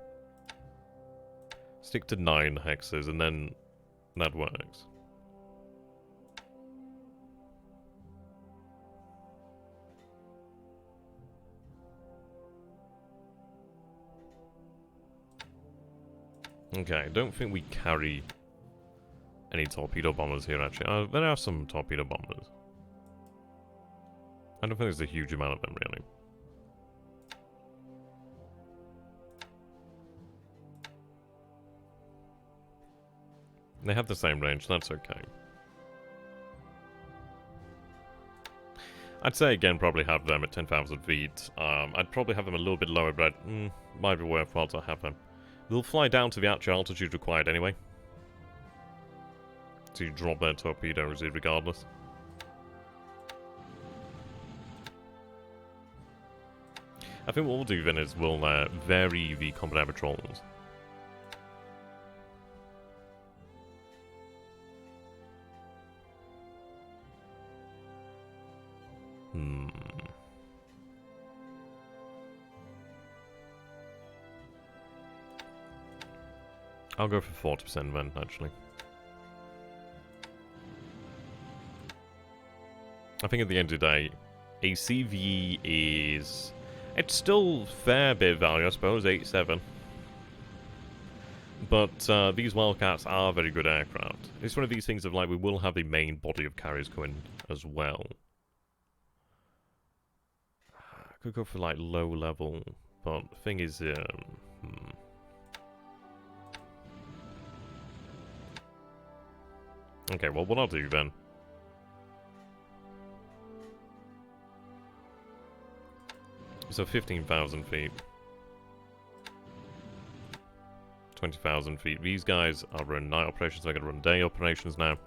Stick to 9 hexes and then that works. Okay, I don't think we carry any torpedo bombers here actually. There are some torpedo bombers. I don't think there's a huge amount of them really. They have the same range, that's okay. I'd say again probably have them at 10,000 feet. I'd probably have them a little bit lower, but might be worthwhile to have them. They'll fly down to the actual altitude required anyway. To drop their torpedoes regardless. I think what we'll do then is we'll vary the combat air patrols. I'll go for 40% then, actually. I think at the end of the day, a CV is... it's still a fair bit of value, I suppose, 8.7. But these Wildcats are very good aircraft. It's one of these things of like, we will have a main body of carriers coming as well. I could go for like low level, but the thing is, okay, well, what I'll do then... so 15,000 feet. 20,000 feet. These guys are running night operations, they're going to run day operations now.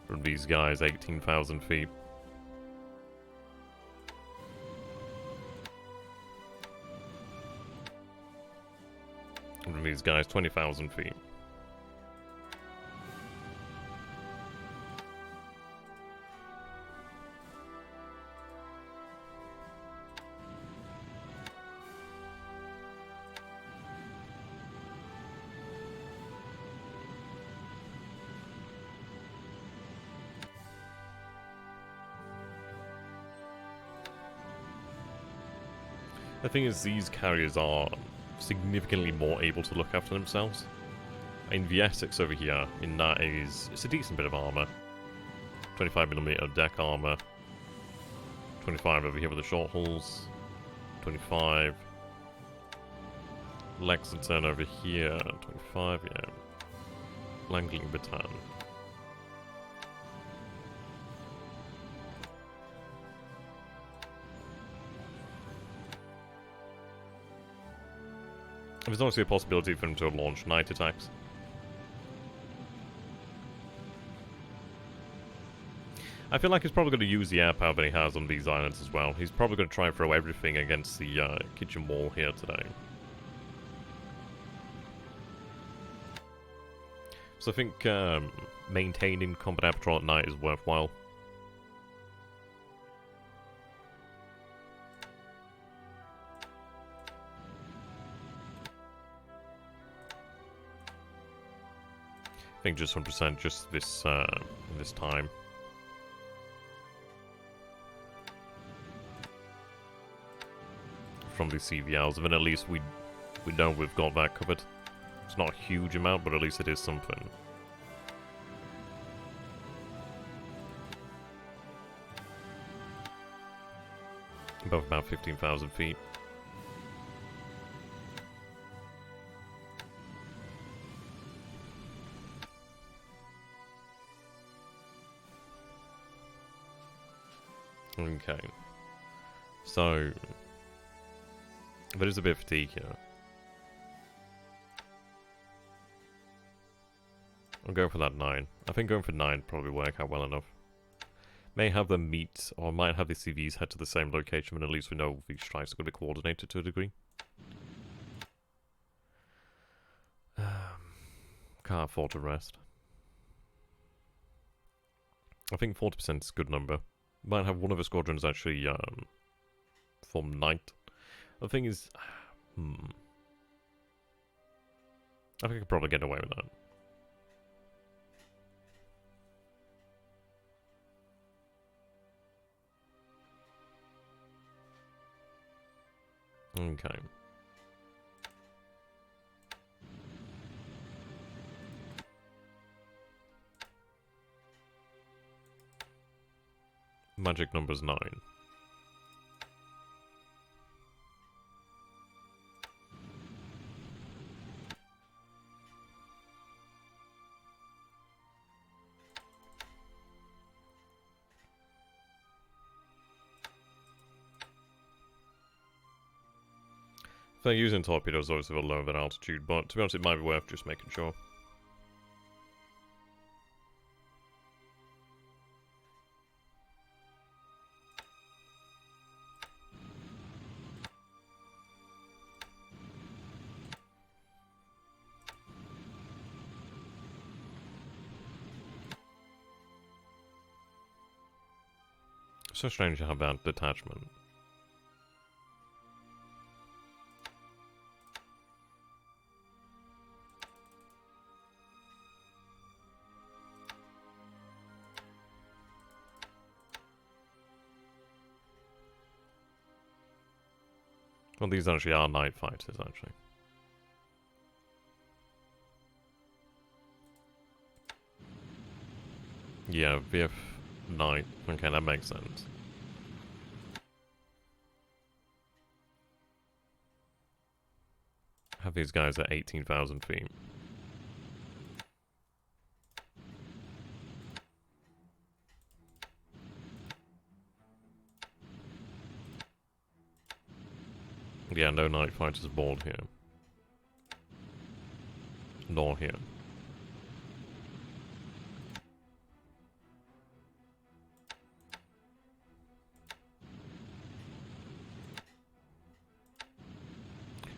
From these guys, 18,000 feet. And from these guys, 20,000 feet. The thing is, these carriers are significantly more able to look after themselves. In the Essex over here, in that it's a decent bit of armor. 25mm deck armor. 25 over here with the short hulls. 25. Lexington over here. 25, yeah. Langley Baton. There's obviously a possibility for him to launch night attacks. I feel like he's probably going to use the air power that he has on these islands as well. He's probably going to try and throw everything against the kitchen wall here today. So I think maintaining combat air patrol at night is worthwhile. I think just 100% just this time. From the CVLs, and then at least we know we've got that covered. It's not a huge amount, but at least it is something. Above about 15,000 feet. Okay. So there is a bit of fatigue here. I'll go for that 9. I think going for 9 probably work out well enough. May have them meet, or might have the CVs head to the same location, but at least we know these strikes are going to be coordinated to a degree. Can't afford to rest. I think 40% is a good number. Might have one of the squadrons actually form night. The thing is, I think I could probably get away with that. Okay. Magic number's 9. If they're using torpedoes, obviously they'll lower their altitude, but to be honest, it might be worth just making sure. So strange to have that detachment. Well, these actually are night fighters, actually. Yeah, VF night. Okay, that makes sense. Have these guys at 18,000 feet. Yeah, no night fighters aboard here. Nor here.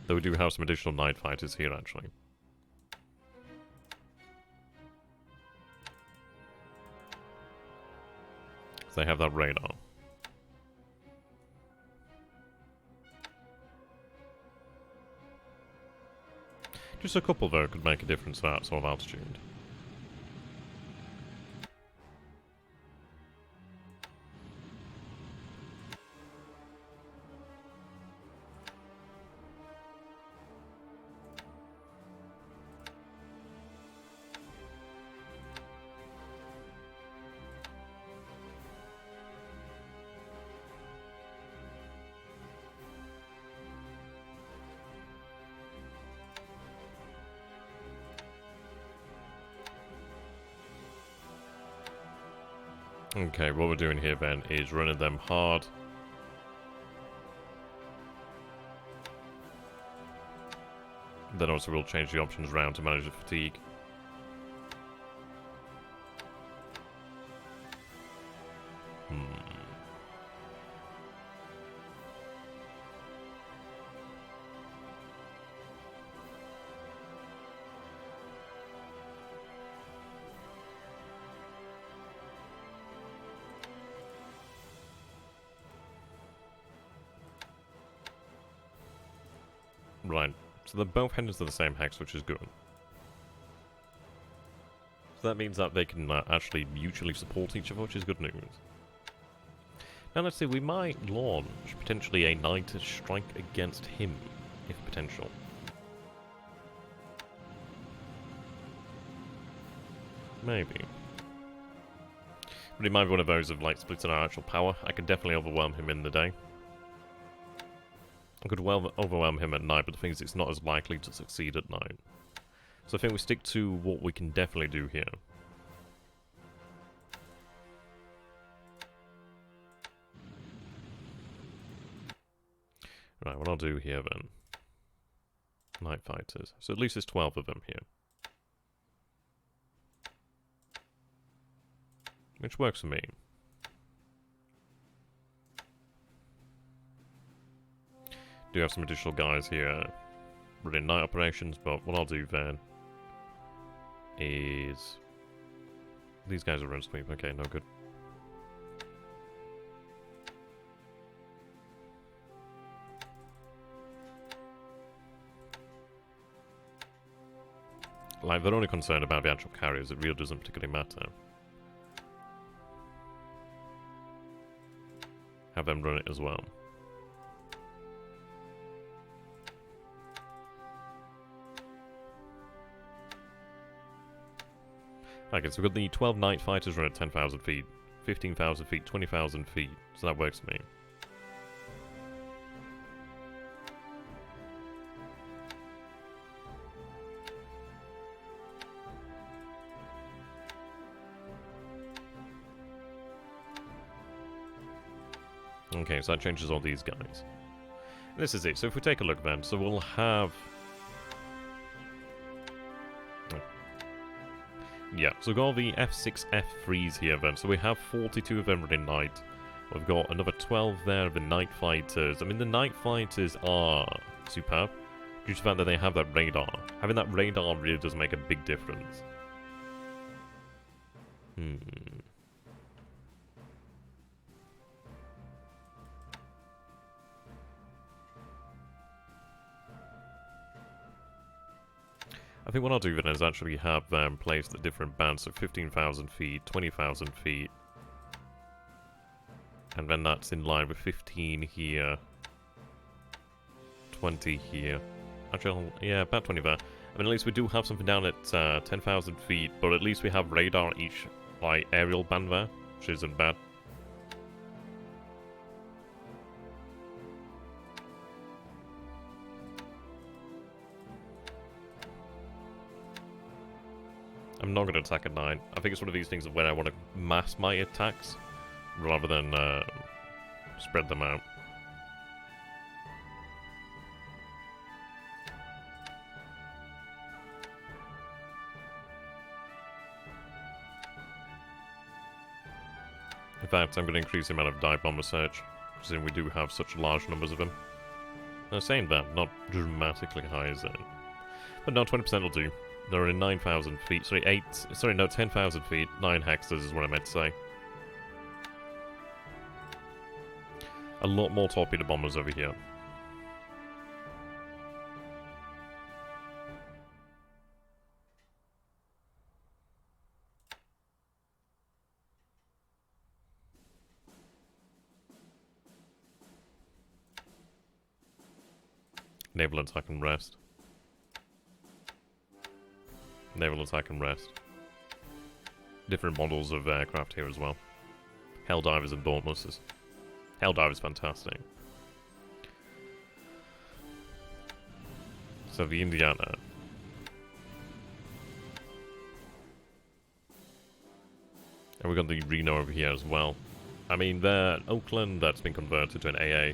Though we do have some additional night fighters here, actually. So they have that radar. Just a couple, though, could make a difference to that sort of altitude. Okay, what we're doing here then is running them hard. Then also we'll change the options around to manage the fatigue. Right, so they're both heading to the same hex, which is good. So that means that they can actually mutually support each other, which is good news. Now let's see, we might launch potentially a night strike against him, if potential. Maybe. But it might be one of those of like splitting our actual power. I could definitely overwhelm him in the day. I could well overwhelm him at night, but the thing is it's not as likely to succeed at night. So I think we stick to what we can definitely do here. Right, what I'll do here then. Night fighters. So at least there's 12 of them here. Which works for me. Do have some additional guys here running night operations, but what I'll do then is... These guys are run sweep, okay, no good. Like, they're only concerned about the actual carriers, it really doesn't particularly matter. Have them run it as well. Okay, so we've got the 12 night fighters run at 10,000 feet, 15,000 feet, 20,000 feet, so that works for me. Okay, so that changes all these guys. This is it, so if we take a look then, so we'll have... Yeah, so we've got the F6, F3s here then, so we have 42 of them running night. We've got another 12 there of the night fighters. I mean, the night fighters are superb, due to the fact that they have that radar. Having that radar really does make a big difference. I think what I'll do then is actually have them placed at different bands, so 15,000 feet, 20,000 feet. And then that's in line with 15 here. 20 here. Actually, yeah, about 20 there. I mean, at least we do have something down at 10,000 feet, but at least we have radar at each, like, aerial band there, which isn't bad. I'm not going to attack at night. I think it's one of these things of when I want to mass my attacks, rather than spread them out. In fact, I'm going to increase the amount of dive bomb research, considering we do have such large numbers of them. Now, saying that, not dramatically high, is it? But no, 20% will do. They're in 9,000 feet. Sorry, 10,000 feet. 9 hexes is what I meant to say. A lot more torpedo bombers over here. Naval attack and rest. Naval attack and rest. Different models of aircraft here as well. Helldivers and Dauntlesses. Helldiver's fantastic. So the Indiana. And we've got the Reno over here as well. I mean, they're Oakland, that's been converted to an AA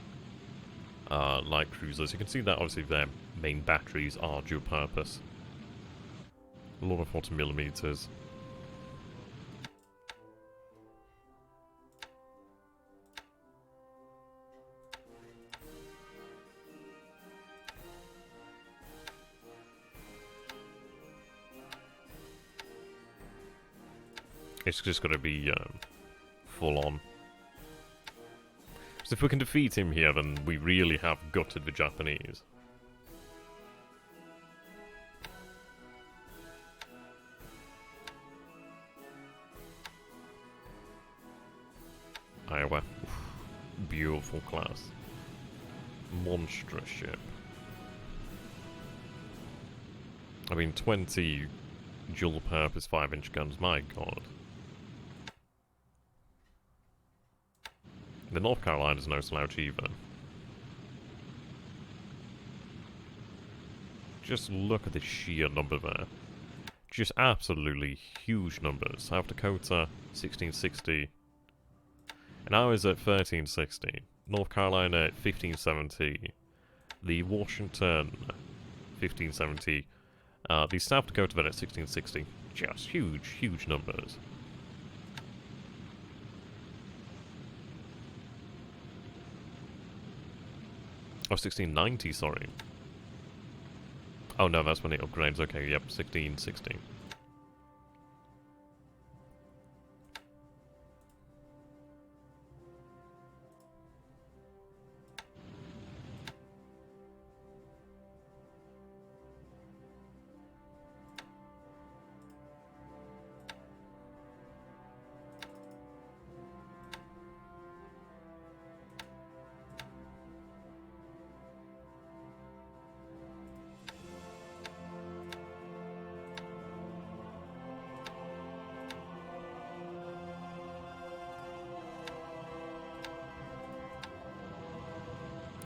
light cruisers. You can see that obviously their main batteries are dual purpose. A lot of 40mm. It's just going to be full on. So if we can defeat him here, then we really have gutted the Japanese. Iowa. Oof. Beautiful class. Monstrous ship. I mean, 20 dual-purpose 5-inch guns, my god. The North Carolina's no slouch either. Just look at the sheer number there. Just absolutely huge numbers. South Dakota, 1660. And I was at 1360. North Carolina at 1570. The Washington, 1570. The South Dakota then at 1660. Just huge, huge numbers. Oh, 1690, sorry. Oh no, that's when it upgrades. Okay, yep, 1660.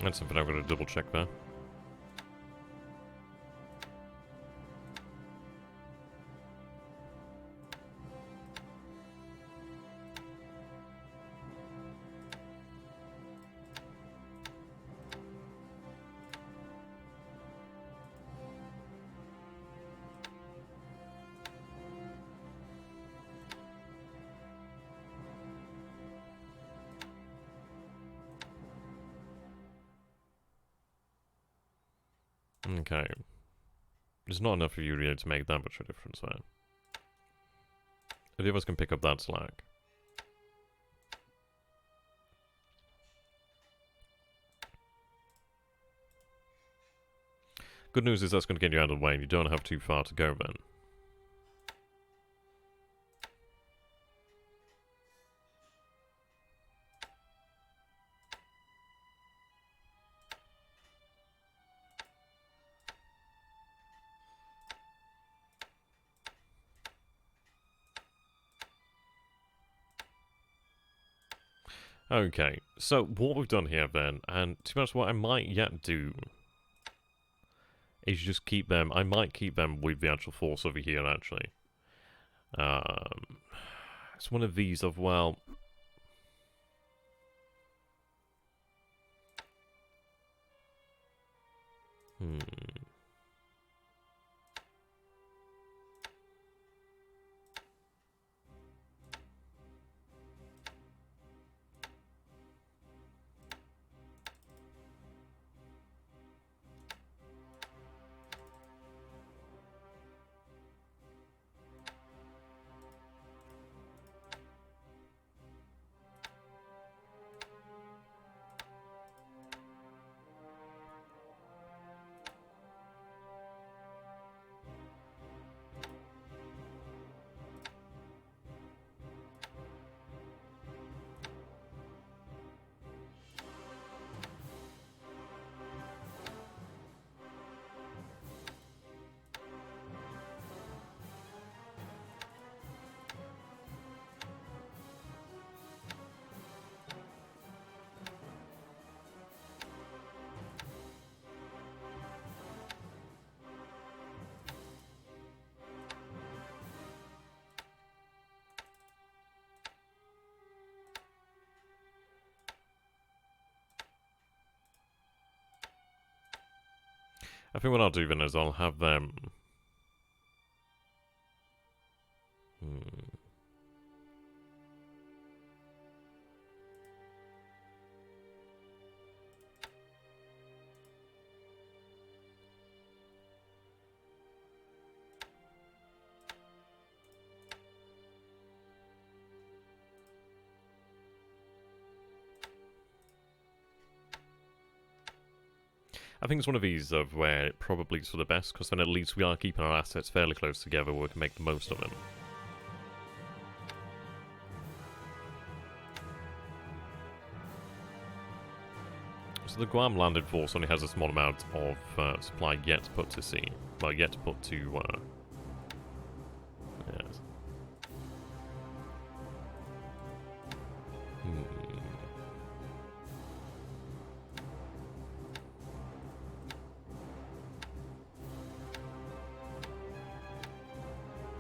That's something I've got to double check there. Okay. There's not enough of you really to make that much of a difference there. If the others can pick up that slack. Good news is that's going to get you out of the way and you don't have too far to go then. Okay, so what we've done here then, and to be honest, what I might yet do is just keep them, I might keep them with the actual force over here, actually. It's one of these of, well... I think what I'll do then is I'll have them... I think it's one of these of where it probably is for the best, because then at least we are keeping our assets fairly close together where we can make the most of them. So the Guam landed force only has a small amount of supply yet to put to sea. Well, yet to put to... yes.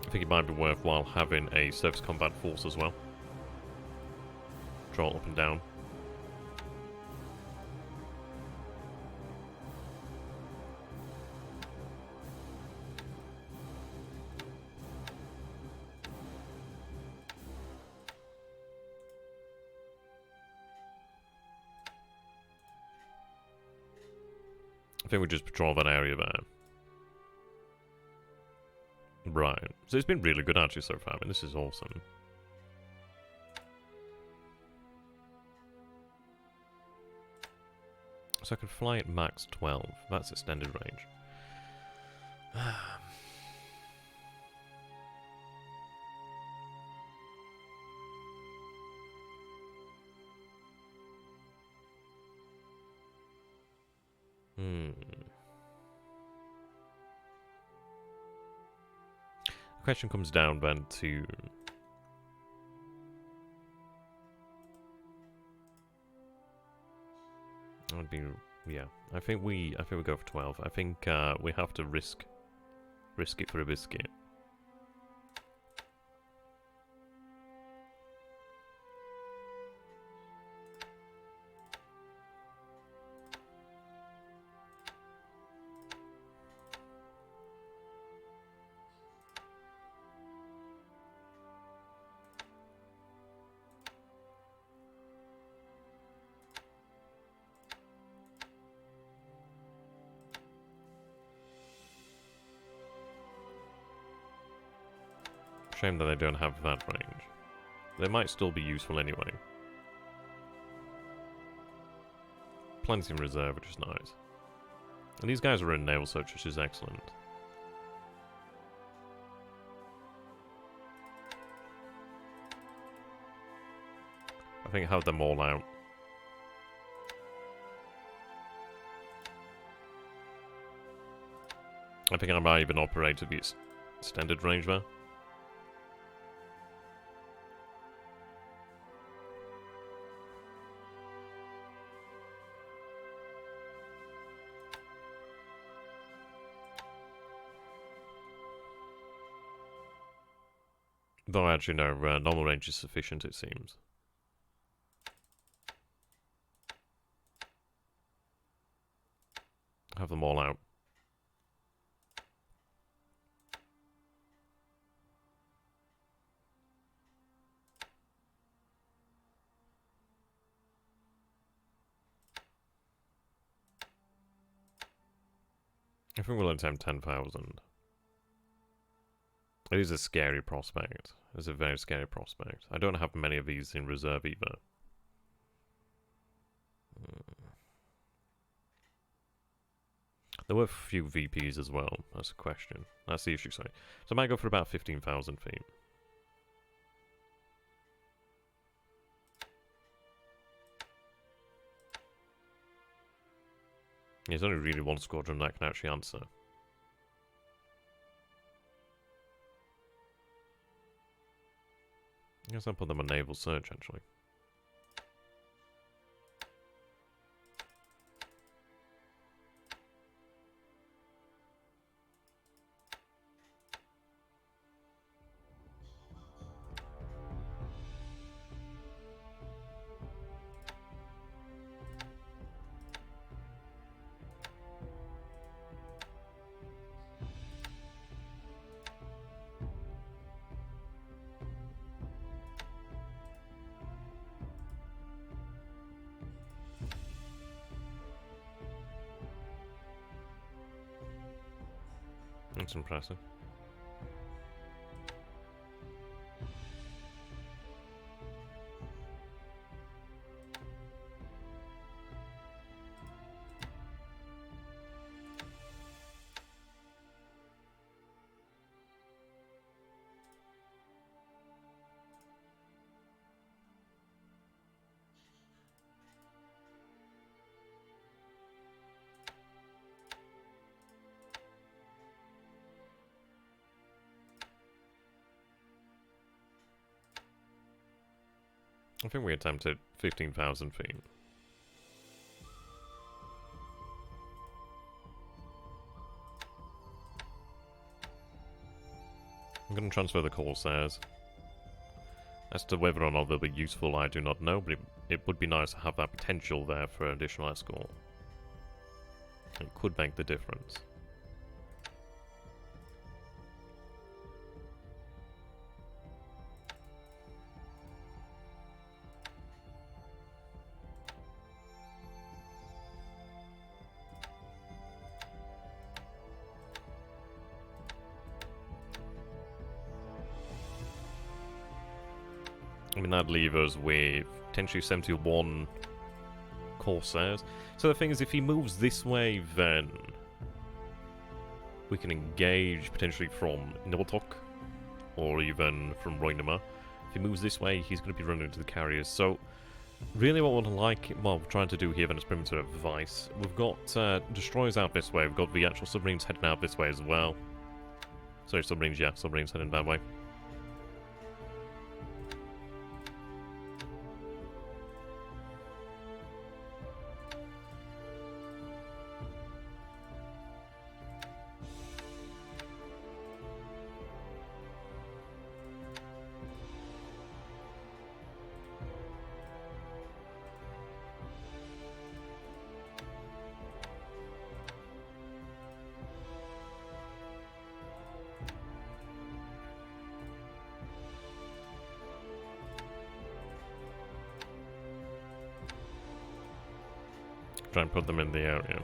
I think it might be worthwhile having a surface combat force as well. Draw it up and down. I think we just patrol that area there. Right. So it's been really good actually so far. I mean, this is awesome. So I could fly at max 12. That's extended range. The question comes down then to... That would be... yeah. I think we go for 12. I think we have to risk it for a biscuit. Shame that they don't have that range. They might still be useful anyway. Plenty in reserve, which is nice. And these guys are in naval search, which is excellent. I think I have them all out. I think I might even operate at the extended range there. Though actually no, normal range is sufficient it seems. Have them all out. I think we'll attempt 10,000. It is a scary prospect. It's a very scary prospect. I don't have many of these in reserve either. There were a few VPs as well. That's the question. That's the issue, sorry. So I might go for about 15,000 feet. There's only really one squadron that can actually answer. I guess I'll put them on naval search, actually. That's impressive. I think we attempted 15,000 feet. I'm going to transfer the Corsairs. As to whether or not they'll be useful, I do not know, but it would be nice to have that potential there for additional escort. It could make the difference. I mean, that'd leave us with potentially 71 Corsairs. So the thing is, if he moves this way, then we can engage potentially from Nibeltok, or even from Roinema. If he moves this way, he's going to be running into the carriers. So really what we're trying to do here then is bring him to advice. We've got destroyers out this way. We've got the actual submarines heading out this way as well. Sorry, submarines, yeah, submarines heading that way. Try and put them in the area.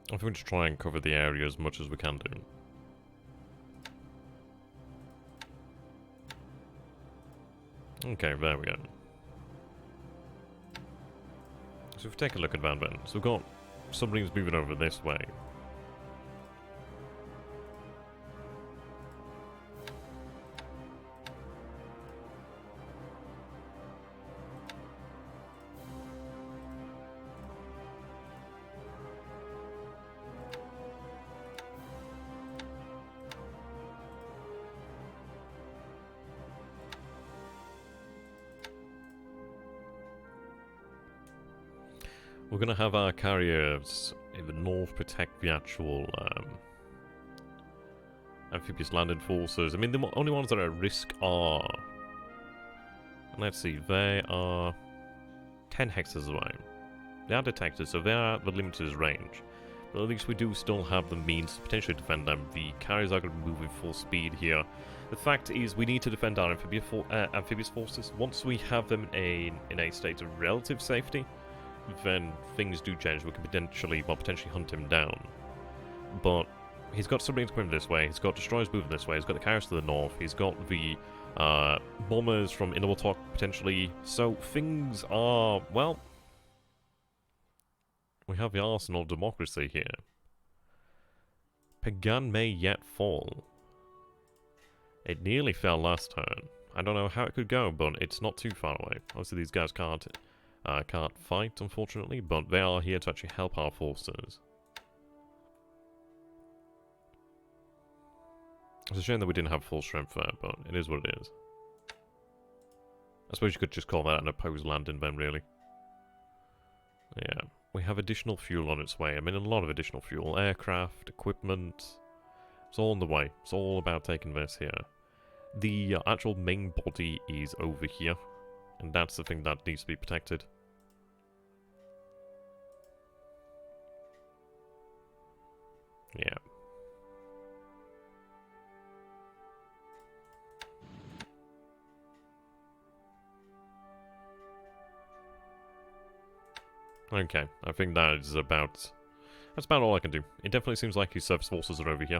I think we just try and cover the area as much as we can do. Okay, there we go. So if we take a look at Van Ben, so we've got submarines moving over this way. We're going to have our carriers in the north protect the actual amphibious landing forces. I mean, the only ones that are at risk are... Let's see, they are 10 hexes away. They are detected, so they are at the limited range. But at least we do still have the means to potentially defend them. The carriers are going to be moving full speed here. The fact is, we need to defend our amphibious forces. Once we have them in a state of relative safety, then things do change. We can potentially hunt him down. But he's got submarines coming this way, he's got destroyers moving this way, he's got the carriers to the north, he's got the bombers from Inuatok potentially. So things are, well, we have the arsenal of democracy here. Pagan may yet fall. It nearly fell last turn. I don't know how it could go, but it's not too far away. Obviously these guys can't fight, unfortunately, but they are here to actually help our forces. It's a shame that we didn't have full strength there, but it is what it is. I suppose you could just call that an opposed landing then, really. Yeah, we have additional fuel on its way. I mean, a lot of additional fuel. Aircraft, equipment. It's all on the way. It's all about taking this here. The actual main body is over here. And that's the thing that needs to be protected. Yeah. Okay, I think that's about all I can do. It definitely seems like his surface forces are over here.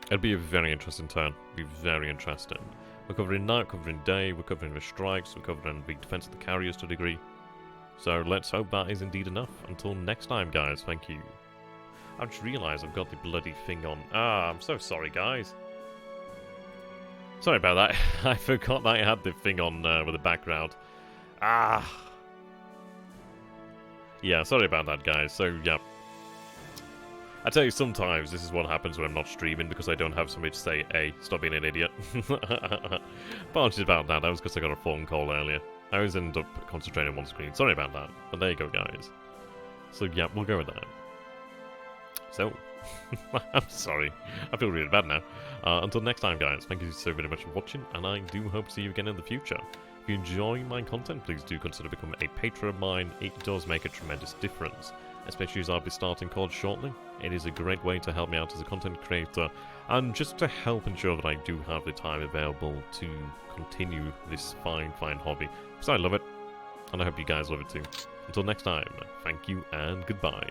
It'll be a very interesting turn. It'll be very interesting. We're covering night, covering day, we're covering the strikes, we're covering the defense of the carriers to a degree. So let's hope that is indeed enough. Until next time, guys, thank you. I just realised I've got the bloody thing on. Ah, I'm so sorry, guys. Sorry about that. I forgot that I had the thing on with the background. Ah. Yeah, sorry about that, guys. So, yeah. I tell you, sometimes this is what happens when I'm not streaming because I don't have somebody to say, hey, stop being an idiot. Apologies about that. That was because I got a phone call earlier. I always end up concentrating on one screen. Sorry about that. But there you go, guys. So, yeah, we'll go with that. So, I'm sorry. I feel really bad now. Until next time, guys, thank you so very much for watching, and I do hope to see you again in the future. If you enjoy my content, please do consider becoming a patron of mine. It does make a tremendous difference, especially as I'll be starting college shortly. It is a great way to help me out as a content creator, and just to help ensure that I do have the time available to continue this fine, fine hobby. Because I love it, and I hope you guys love it too. Until next time, thank you and goodbye.